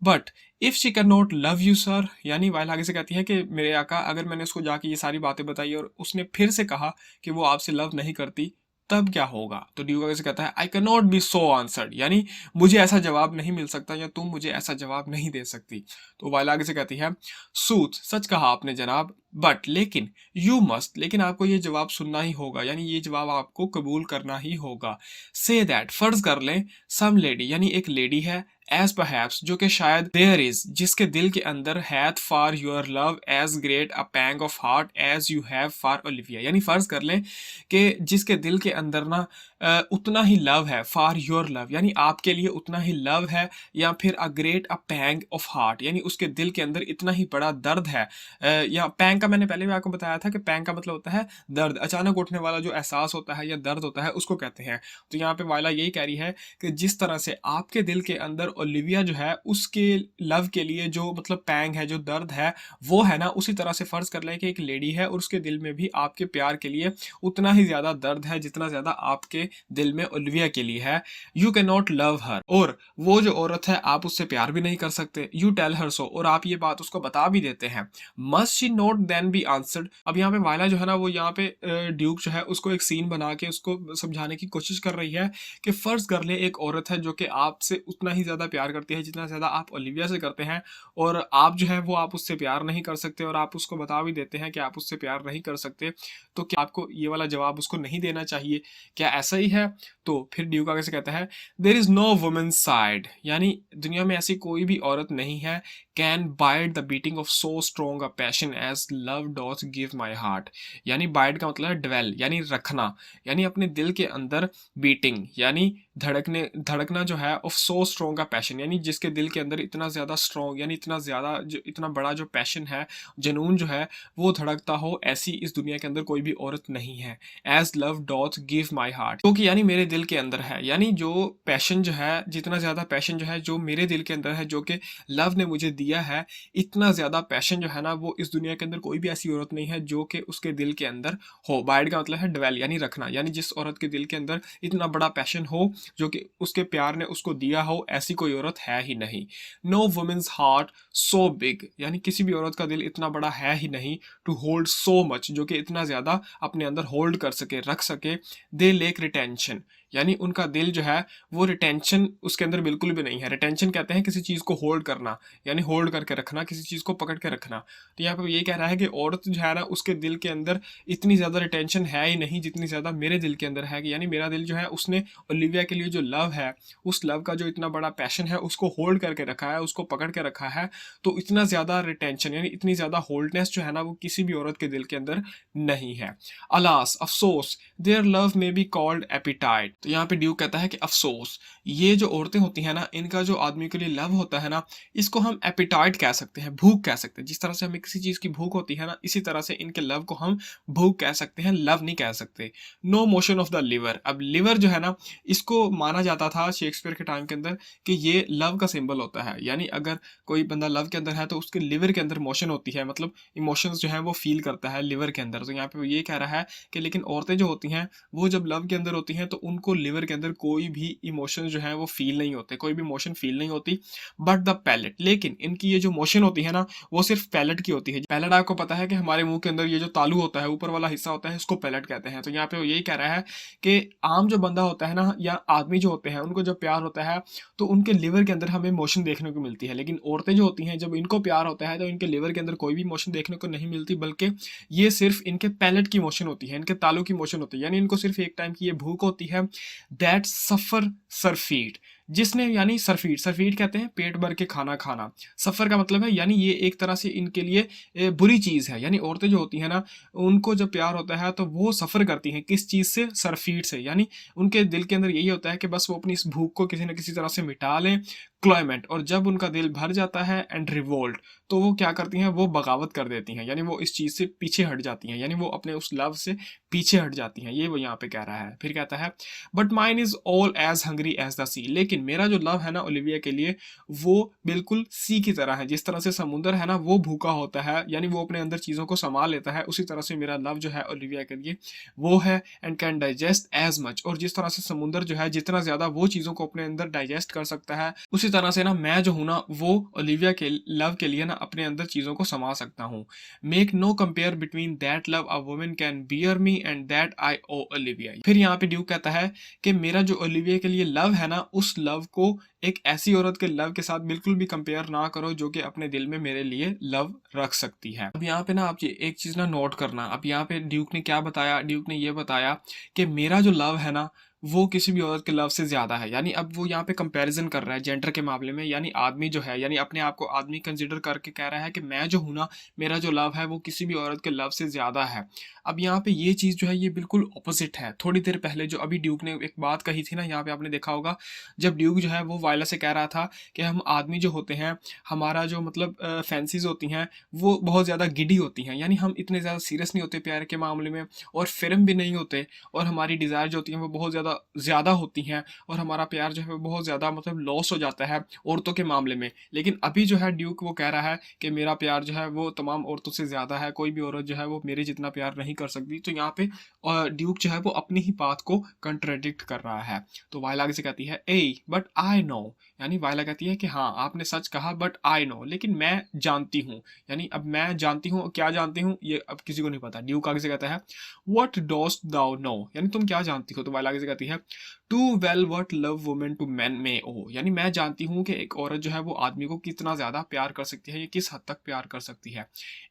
but if she can not love you sir, यानी वाइल आगे से कहती है कि मेरे आका, अगर मैंने उसको जाके ये सारी बातें बताई और उसने फिर से कहा कि वो आपसे लव नहीं करती, तब क्या होगा? तो ड्यूक आगे से कहता है I can not be so answered, यानी मुझे ऐसा जवाब नहीं मिल सकता, या तुम मुझे ऐसा जवाब नहीं दे सकती। तो वाइल आगे से कहती है सूत, सच कहा आपने जनाब, बट लेकिन यू मस्ट, लेकिन आपको ये जवाब सुनना ही होगा, यानी ये जवाब आपको कबूल करना ही होगा। से दैट, फर्ज कर लें, सम लेडी, यानी एक लेडी है, एज परहैप्स जो कि शायद देयर इज जिसके दिल के अंदर hath for your love as great a pang of heart as you have for Olivia. यानी फर्ज कर लें कि जिसके दिल के अंदर ना उतना ही लव है फॉर योर लव, यानी आपके लिए उतना ही लव है, या फिर a great a pang of heart यानी उसके दिल के अंदर इतना ही बड़ा दर्द है। या पैंग का मैंने पहले भी आपको बताया था कि पैंग का मतलब होता है दर्द, अचानक उठने वाला जो एहसास होता है या दर्द होता है उसको कहते हैं। तो यहाँ पे वायला यही कह रही है कि जिस तरह से आपके दिल के अंदर ओलिविया जो है उसके लव के लिए जो मतलब पैंग है, जो दर्द है वो है ना, उसी तरह से फर्ज कर लें कि एक लेडी है और उसके दिल में भी आपके प्यार के लिए उतना ही ज्यादा दर्द है जितना ज्यादा आपके दिल में ओलिविया के लिए है। यू कैन नॉट लव हर, और वो जो औरत है आप उससे प्यार भी नहीं कर सकते। यू टेल हर सो, और आप ये बात उसको बता भी देते हैं। Must she not then be answered. अब यहाँ पे वायला जो है ना वो यहाँ पे ड्यूक जो है उसको एक सीन बना के उसको समझाने की कोशिश कर रही है कि फर्ज कर ले एक औरत है जो कि आपसे उतना ही ज्यादा प्यार करती है जितना ज्यादा आप ओलिविया से करते हैं, और आप जो है वो आप उससे प्यार नहीं कर सकते और आप उसको बता भी देते हैं कि आप उससे प्यार नहीं कर सकते। तो क्या आपको ये वाला जवाब उसको नहीं देना चाहिए? क्या ऐसा ही है? तो फिर ड्यूक आगे से कहता है there is no women side, यानी दुनिया में ऐसी कोई भी औरत नहीं है can bite the beating of so strong a passion as love does give my heart. यानी बाइट का मतलब है ड्वेल यानी रखना, यानी अपने दिल के अंदर बीटिंग यानी धड़कना जो है of so strong a passion, यानी जिसके दिल के अंदर इतना ज्यादा स्ट्रॉन्ग यानी इतना ज्यादा जो इतना बड़ा जो पैशन है, जुनून जो है वो धड़कता हो, ऐसी इस दुनिया के अंदर कोई भी औरत नहीं है। As love doth give my heart, क्योंकि यानी मेरे दिल के अंदर है, यानी जो पैशन जो है, जितना ज्यादा पैशन जो है जो मेरे दिल के अंदर है, जो कि लव ने मुझे दिया है, इतना ज्यादा पैशन जो है ना वो इस दुनिया के अंदर कोई भी ऐसी औरत नहीं है जो कि उसके दिल के अंदर हो। बाइड का मतलब है ड्वेल यानी रखना, यानी जिस औरत के दिल के अंदर इतना बड़ा पैशन हो जो कि उसके प्यार ने उसको दिया हो, ऐसी कोई औरत है ही नहीं। No women's heart so big, यानी किसी भी औरत का दिल इतना बड़ा है ही नहीं टू होल्ड सो मच, जो कि इतना ज्यादा अपने अंदर होल्ड कर सके, रख सके। दे लेक रिटेंशन, यानी उनका दिल जो है वो रिटेंशन उसके अंदर बिल्कुल भी नहीं है। रिटेंशन कहते हैं किसी चीज को होल्ड करना, यानी होल्ड करके रखना, किसी चीज को पकड़ के रखना। तो यहाँ पे ये कह रहा है कि औरत जो है ना उसके दिल के अंदर इतनी ज्यादा रिटेंशन है ही नहीं जितनी ज्यादा मेरे दिल के अंदर है, कि यानी मेरा दिल जो है उसने ओलिविया के लिए जो लव है, उस लव का जो इतना बड़ा पैशन है उसको होल्ड करके रखा है, उसको पकड़ के रखा है। तो इतना ज्यादा रिटेंशन यानी इतनी ज्यादा होल्डनेस जो है ना वो किसी भी औरत के दिल के अंदर नहीं है। अलास अफसोस देयर लव में बी कॉल्ड एपिटाइट। तो यहाँ पे ड्यूक कहता है कि अफसोस, ये जो औरतें होती हैं ना इनका जो आदमी के लिए लव होता है ना इसको हम एपिटाइट कह सकते हैं, भूख कह सकते हैं। जिस तरह से हमें किसी चीज की भूख होती है ना, इसी तरह से इनके लव को हम भूख कह सकते हैं, लव नहीं कह सकते। No motion of the liver, अब लिवर जो है ना इसको माना जाता था शेक्सपियर के टाइम के अंदर कि ये लव का सिंबल होता है, यानी अगर कोई बंदा लव के अंदर है तो उसके लिवर के अंदर मोशन होती है, मतलब इमोशंस जो है वो फील करता है लिवर के अंदर। तो यहाँ पे वो ये कह रहा है कि लेकिन औरतें जो होती हैं वो जब लव के अंदर होती हैं तो उनको लिवर के अंदर कोई भी इमोशन जो है वो फील नहीं होते, कोई भी इमोशन फील नहीं होती। बट द पैलेट, लेकिन इनकी ये जो मोशन होती है ना वो सिर्फ पैलेट की होती है। पैलेट आपको पता है कि हमारे मुंह के अंदर ये जो तालू होता है, ऊपर वाला हिस्सा होता है, इसको पैलेट कहते हैं। तो यहाँ पे वो यही कह रहा है कि आम जो बंदा होता है ना या आदमी जो होते हैं उनको जब प्यार होता है तो उनके लिवर के अंदर हमें इमोशन देखने को मिलती है, लेकिन औरतें जो होती हैं जब इनको प्यार होता है तो इनके लिवर के अंदर कोई भी इमोशन देखने को नहीं मिलती, बल्कि ये सिर्फ इनके पैलेट की मोशन होती है, इनके तालू की मोशन होती है। यानी इनको सिर्फ एक टाइम की ये भूख होती है। दैट सफर सरफीट, जिसने यानी सरफीट, सरफीट कहते हैं पेट भर के खाना खाना। सफर का मतलब है यानी ये एक तरह से इनके लिए बुरी चीज है। यानी औरतें जो होती है ना उनको जब प्यार होता है तो वो सफर करती हैं किस चीज से? सरफीट से। यानी उनके दिल के अंदर यही होता है कि बस वो अपनी इस भूख को किसी न किसी तरह से मिटा लें। क्लाइमेट, और जब उनका दिल भर जाता है एंड रिवोल्ट, तो वो क्या करती हैं? वो बगावत कर देती हैं, यानी वो इस चीज से पीछे हट जाती हैं, यानी वो अपने उस लव से पीछे हट जाती हैं। ये वो यहाँ पे कह रहा है। फिर कहता है but mine is all as hungry as the sea, लेकिन मेरा जो लव है ना ओलिविया के लिए वो बिल्कुल सी की तरह है। जिस तरह से समुद्र है ना वो भूखा होता है, यानी वो अपने अंदर चीजों को संभाल लेता है, उसी तरह से मेरा लव जो है ओलिविया के लिए वो है। And can digest as much, और जिस तरह से समुद्र जो है जितना ज्यादा वो चीजों को अपने अंदर डाइजेस्ट कर सकता है, उसी तरह से ना मैं जो हूं ना वो ओलिविया के लव के लिए ना अपने अंदर चीजों को संभाल सकता हूँ। Make no compare between that love a woman can bear me and that I owe Olivia. फिर यहाँ पे ड्यूक कहता है कि मेरा जो ओलिविया के लिए लव है ना उस लव को एक ऐसी औरत के लव के साथ बिल्कुल भी कंपेयर ना करो जो कि अपने दिल में मेरे लिए लव रख सकती है। अब यहाँ पे ना आप एक चीज ना नोट करना। अब यहाँ पे ड्यूक ने क्या बताया? ड्यूक ने ये बताया कि मेरा जो लव है ना वो किसी भी औरत के लव से ज़्यादा है। यानी अब वो यहाँ पे कंपैरिज़न कर रहा है जेंडर के मामले में, यानी आदमी जो है, यानी अपने आप को आदमी कंसिडर करके कह रहा है कि मैं जो हूँ ना, मेरा जो लव है वो किसी भी औरत के लव से ज़्यादा है। अब यहाँ पे ये चीज़ जो है ये बिल्कुल ऑपोज़िट है। थोड़ी देर पहले जो अभी ड्यूक ने एक बात कही थी ना, यहाँ पे आपने देखा होगा, जब ड्यूक जो है वो वायला से कह रहा था कि हम आदमी जो होते हैं, हमारा जो मतलब फैंसीज़ होती हैं, वो बहुत ज़्यादा गिडी होती हैं। यानी हम इतने ज़्यादा सीरियस नहीं होते प्यार के मामले में, और फ़िल्म भी नहीं होते, और हमारी डिज़ायर जो होती हैं वो बहुत ज़्यादा ज़्यादा होती हैं, और हमारा प्यार जो है वो बहुत ज़्यादा मतलब लॉस हो जाता है औरतों के मामले में। लेकिन अभी जो है ड्यूक वो कह रहा है कि मेरा प्यार जो है वो तमाम औरतों से ज़्यादा है, कोई भी औरत जो है वो मेरे जितना प्यार नहीं कर सकती। तो यहाँ पे ड्यूक जो है वो अपनी ही बात को कंट्राडिक्ट कर रहा है। तो वायला आगे से कहती है, ए बट आई नो, यानी वायला कहती है कि हाँ आपने सच कहा, बट आई नो, लेकिन मैं जानती हूँ। यानी अब मैं जानती हूँ, क्या जानती हूँ ये अब किसी को नहीं पता। ड्यूक आगे से कहता है, व्हाट डोस्ट दाउ नो, यानी तुम क्या जानती हो। तो वायला आगे से कहती है, too well what love women to men may owe, यानी मैं जानती हूँ कि एक औरत जो है वो आदमी को कितना ज़्यादा प्यार कर सकती है, या किस हद तक प्यार कर सकती है।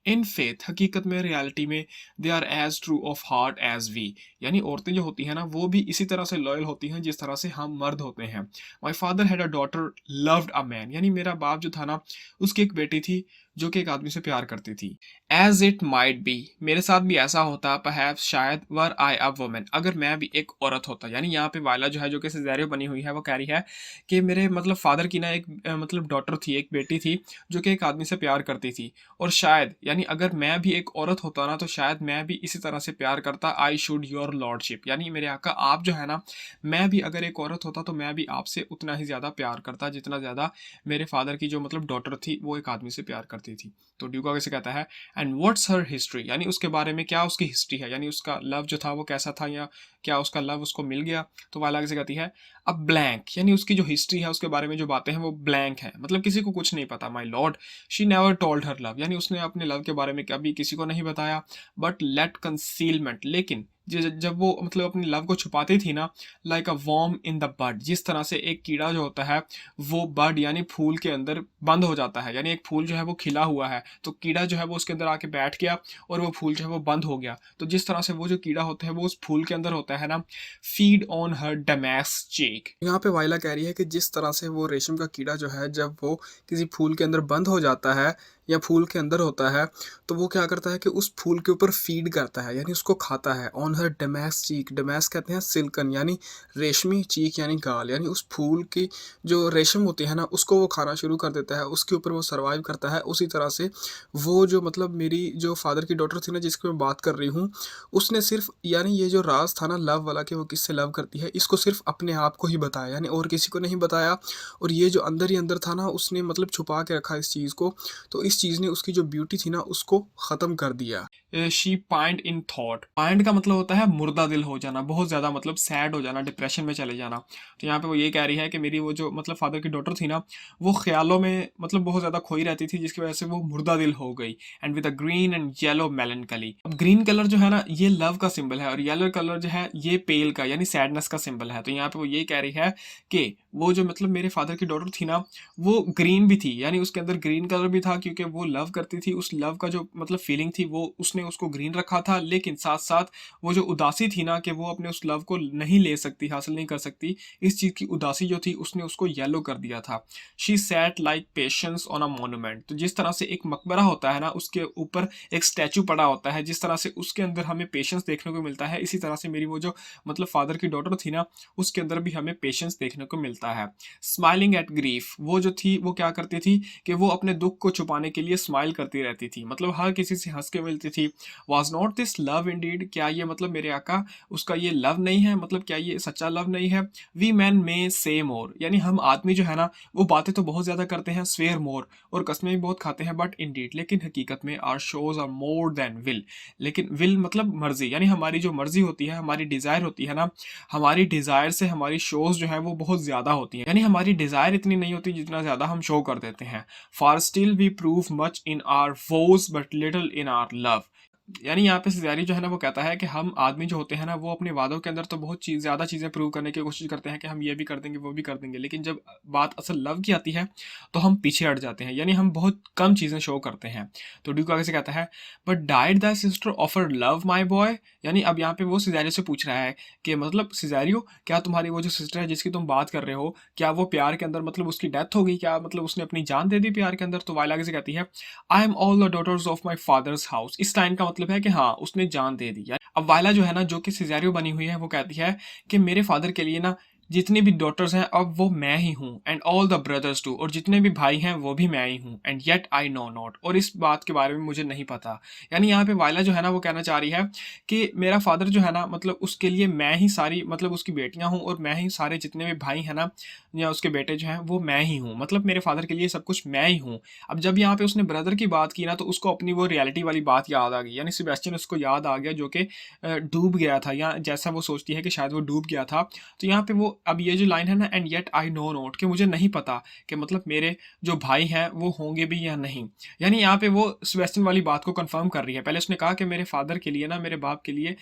इन फेथ, हकीकत में, रियलिटी में, they are as true of heart as we, यानी औरतें जो होती हैं ना वो भी इसी तरह से लॉयल होती हैं जिस तरह से हम मर्द होते हैं। My father had a daughter loved a man, यानी मेरा बाप जो था ना, उसकी एक बेटी थी जो कि एक आदमी से प्यार करती थी। एज इट माइट बी, मेरे साथ भी ऐसा होता, परहैप्स शायद, वर आई अ वुमन, अगर मैं भी एक औरत होता। यानी यहाँ पे वायला जो है, जो कि सिजेरियो बनी हुई है, वो कह रही है कि मेरे मतलब फादर की ना एक मतलब डॉटर थी, एक बेटी थी जो कि एक आदमी से प्यार करती थी, और शायद, यानी अगर मैं भी एक औरत होता ना, तो शायद मैं भी इसी तरह से प्यार करता। आई शुड योर लॉर्डशिप, यानी मेरे आका आप जो है ना, मैं भी अगर एक औरत होता तो मैं भी आपसे उतना ही ज़्यादा प्यार करता जितना ज़्यादा मेरे फादर की जो मतलब डॉटर थी वो एक आदमी से प्यार करती थी। तो ड्यूक आगे से कहता है, एंड व्हाट्स हर हिस्ट्री, यानी उसके बारे में क्या उसकी हिस्ट्री है, यानी उसका लव जो था वो कैसा था, या क्या उसका लव उसको मिल गया। तो वाला आगे से कहती है, अब ब्लैंक, यानी उसकी जो हिस्ट्री है उसके बारे में जो बातें हैं वो ब्लैंक है, मतलब किसी को कुछ नहीं पता। My lord, she never told her love, यानी उसने अपने लव के बारे में कभी किसी को नहीं बताया। बट लेट कंसीलमेंट, लेकिन जब वो मतलब अपनी लव को छुपाती थी ना, like a worm in the bud, जिस तरह से एक कीड़ा जो होता है वो बड यानी फूल के अंदर बंद हो जाता है, यानी एक फूल जो है वो खिला हुआ है, तो कीड़ा जो है वो उसके अंदर आके बैठ गया और वो फूल जो है वो बंद हो गया। तो जिस तरह से वो जो कीड़ा होता है वो उस फूल के अंदर होता है ना, फीड ऑन हर डमैस चीक। यहाँ पे वाइला कह रही है कि जिस तरह से वो रेशम का कीड़ा जो है जब वो किसी फूल के अंदर बंद हो जाता है या फूल के अंदर होता है, तो वो क्या करता है कि उस फूल के ऊपर फीड करता है, यानी उसको खाता है। ऑन हर डमैस चीक, डमैस कहते हैं सिल्कन, यानी रेशमी, चीक यानी गाल, यानी उस फूल की जो रेशम होती है ना उसको वो खाना शुरू कर देता है, उसके ऊपर वो सर्वाइव करता है। उसी तरह से वो जो मतलब मेरी जो फादर की डॉटर थी ना जिसकी मैं बात कर रही हूँ, उसने सिर्फ यानी ये जो राज था ना लव वाला कि वो किससे लव करती है, इसको सिर्फ अपने आप को ही बताया, यानी और किसी को नहीं बताया। और ये जो अंदर ही अंदर था ना उसने मतलब छुपा के रखा इस चीज़ को, तो इस चीज़ ने उसकी जो ब्यूटी थी ना उसको ख़त्म कर दिया। शी पाइंड इन थॉट, पाइंड का मतलब होता है मुर्दा दिल हो जाना, बहुत ज़्यादा मतलब सैड हो जाना, डिप्रेशन में चले जाना। तो यहाँ पे वो ये कह रही है कि मेरी वो जो मतलब फादर की डॉटर थी ना वो ख्यालों में मतलब बहुत ज़्यादा खोई रहती थी, जिसकी वजह से वो मुर्दा दिल हो गई। And with a green and yellow मेलनकली, अब ग्रीन कलर जो है ना ये लव का सिंबल है, और येलो कलर जो है ये पेल का यानी सैडनेस का सिंबल है। तो यहाँ पे वो ये कह रही है कि वो जो मतलब मेरे फादर की डॉटर थी ना वो ग्रीन भी थी, यानी उसके अंदर ग्रीन कलर भी था क्योंकि वो लव करती थी, उस लव का जो मतलब फीलिंग थी वो उसने उसको ग्रीन रखा था। लेकिन साथ साथ वो जो उदासी थी ना कि वो अपने उस लव को नहीं ले सकती, हासिल नहीं कर सकती, इस चीज़ की उदासी जो थी उसने उसको येलो कर दिया था। She set like patience on a monument, तो जिस तरह से एक मकबरा होता है ना उसके ऊपर एक स्टैचू पड़ा होता है, जिस तरह से उसके अंदर हमें पेशेंस देखने को मिलता है, इसी तरह से मेरी वो जो मतलब फादर की डॉटर थी ना उसके अंदर भी हमें पेशेंस देखने को मिलता है। स्माइलिंग एट ग्रीफ, वो जो थी वो क्या करती थी कि वो अपने दुख को छुपाने के लिए स्माइल करती रहती थी, मतलब हर किसी से हंस के मिलती थी। Was not this love Indeed, क्या ये मतलब मेरे आका उसका ये लव नहीं है, मतलब क्या ये सच्चा लव नहीं है। वी मैन मे से मोर, यानी हम आदमी जो है ना वो बातें तो बहुत ज़्यादा करते हैं, स्वेयर मोर, और कस्में भी बहुत खाते हैं, बट इंडीड, लेकिन हकीकत में our shows are more than will, लेकिन विल मतलब मर्जी, यानी हमारी जो मर्जी होती है, हमारी डिज़ायर होती है ना, हमारी डिज़ायर से हमारी शोज जो है वो बहुत ज़्यादा होती हैं, यानी हमारी डिज़ायर इतनी नहीं होती जितना ज़्यादा हम शो कर देते हैं। For still we prove much in our vows but little in our love, यानी यहाँ पे सिज़ेरियो जो है ना वो कहता है कि हम आदमी जो होते हैं ना वो अपने वादों के अंदर तो बहुत ज़्यादा चीज़ें प्रूव करने की कोशिश करते हैं कि हम ये भी कर देंगे वो भी कर देंगे, लेकिन जब बात असल लव की आती है तो हम पीछे हट जाते हैं, यानी हम बहुत कम चीज़ें शो करते हैं। तो ड्यूक आगे से कहता है, but died the sister offer love my boy. यानी अब यहाँ पे वो सिज़ेरियो से पूछ रहा है कि मतलब सिज़ेरियो, क्या तुम्हारी वो जो सिस्टर है जिसकी तुम बात कर रहे हो, क्या वो प्यार के अंदर मतलब उसकी डेथ हो गई, क्या मतलब उसने अपनी जान दे दी प्यार के अंदर? तो वाइला आगे से कहती है, I am all the daughters of my father's house. इस लाइन का मतलब है कि हाँ उसने जान दे दी। अब वाइला जो है ना, जो कि सिज़ेरियो बनी हुई है, वो कहती है कि मेरे फादर के लिए ना जितनी भी डॉटर्स हैं अब वो मैं ही हूँ, and all the brothers too, और जितने भी भाई हैं वो भी मैं ही हूँ, and yet I know not, और इस बात के बारे में मुझे नहीं पता। यानी यहाँ पे वाइला जो है ना वो कहना चाह रही है कि मेरा फादर जो है ना मतलब उसके लिए मैं ही सारी मतलब उसकी बेटियां हूँ, और मैं ही सारे जितने भी भाई हैं ना या उसके बेटे जो हैं वो मैं ही हूँ, मतलब मेरे फादर के लिए सब कुछ मैं ही हूँ। अब जब यहाँ पे उसने ब्रदर की बात की ना तो उसको अपनी वो रियलिटी वाली बात याद आ गई, यानी सेबेस्टियन उसको याद आ गया जो कि डूब गया था, या जैसा वो सोचती है कि शायद वो डूब गया था। तो यहाँ पे वो अब ये जो लाइन है ना, and yet I know not, कि मुझे नहीं पता कि मतलब मेरे जो भाई हैं वो होंगे भी या नहीं। यानी यहाँ पे वो सेबेस्टियन वाली बात को कंफर्म कर रही है। पहले उसने कहा कि मेरे फादर के लिए ना, मेरे बाप के लिए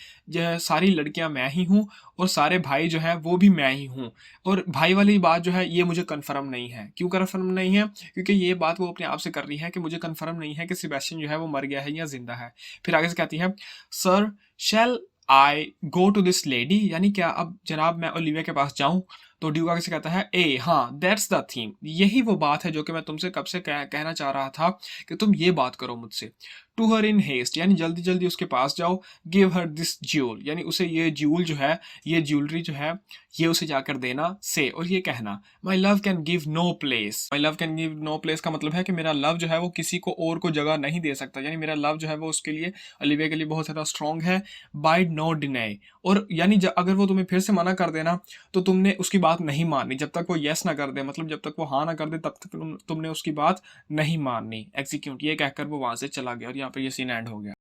सारी लड़कियां मैं ही हूँ, और सारे भाई जो हैं वो भी मैं ही हूँ। और भाई वाली बात जो है ये मुझे कंफर्म नहीं है। क्यों कंफर्म नहीं है? क्योंकि ये बात वो अपने आप से कर रही है कि मुझे कंफर्म नहीं है कि सेबेस्टियन जो है वो मर गया है या जिंदा है। फिर आगे से कहती है, sir shall I go to this lady, यानी क्या अब जनाब मैं ओलिविया के पास जाऊं? तो ड्यूक आगे से कहता है, ए हाँ दैट्स द थीम, यही वो बात है जो कि मैं तुमसे कब से कहना चाह रहा था कि तुम ये बात करो मुझसे। टू हर इन हेस्ट, यानी जल्दी जल्दी उसके पास जाओ। गिव हर दिस ज्यूल, यानी उसे ये ज्यूल जो है, ये ज्वेलरी जो है, ये उसे जाकर देना से, और ये कहना, my love can give no place. My love can give no place का मतलब है कि मेरा लव जो है वो किसी को और को जगह नहीं दे सकता, यानी मेरा लव जो है वो उसके लिए, ओलिविया के लिए बहुत ज़्यादा स्ट्रॉन्ग है। बाइड नो डिनाई, और यानी अगर वो तुम्हें फिर से मना कर देना तो तुमने उसकी बात नहीं माननी, जब तक वो येस ना कर दे, मतलब जब तक वो हाँ ना कर दे तब तक तुमने उसकी बात नहीं माननी। एग्जीक्यूट, ये कहकर वो वहां से चला गया, और यहाँ पे ये सीन एंड हो गया।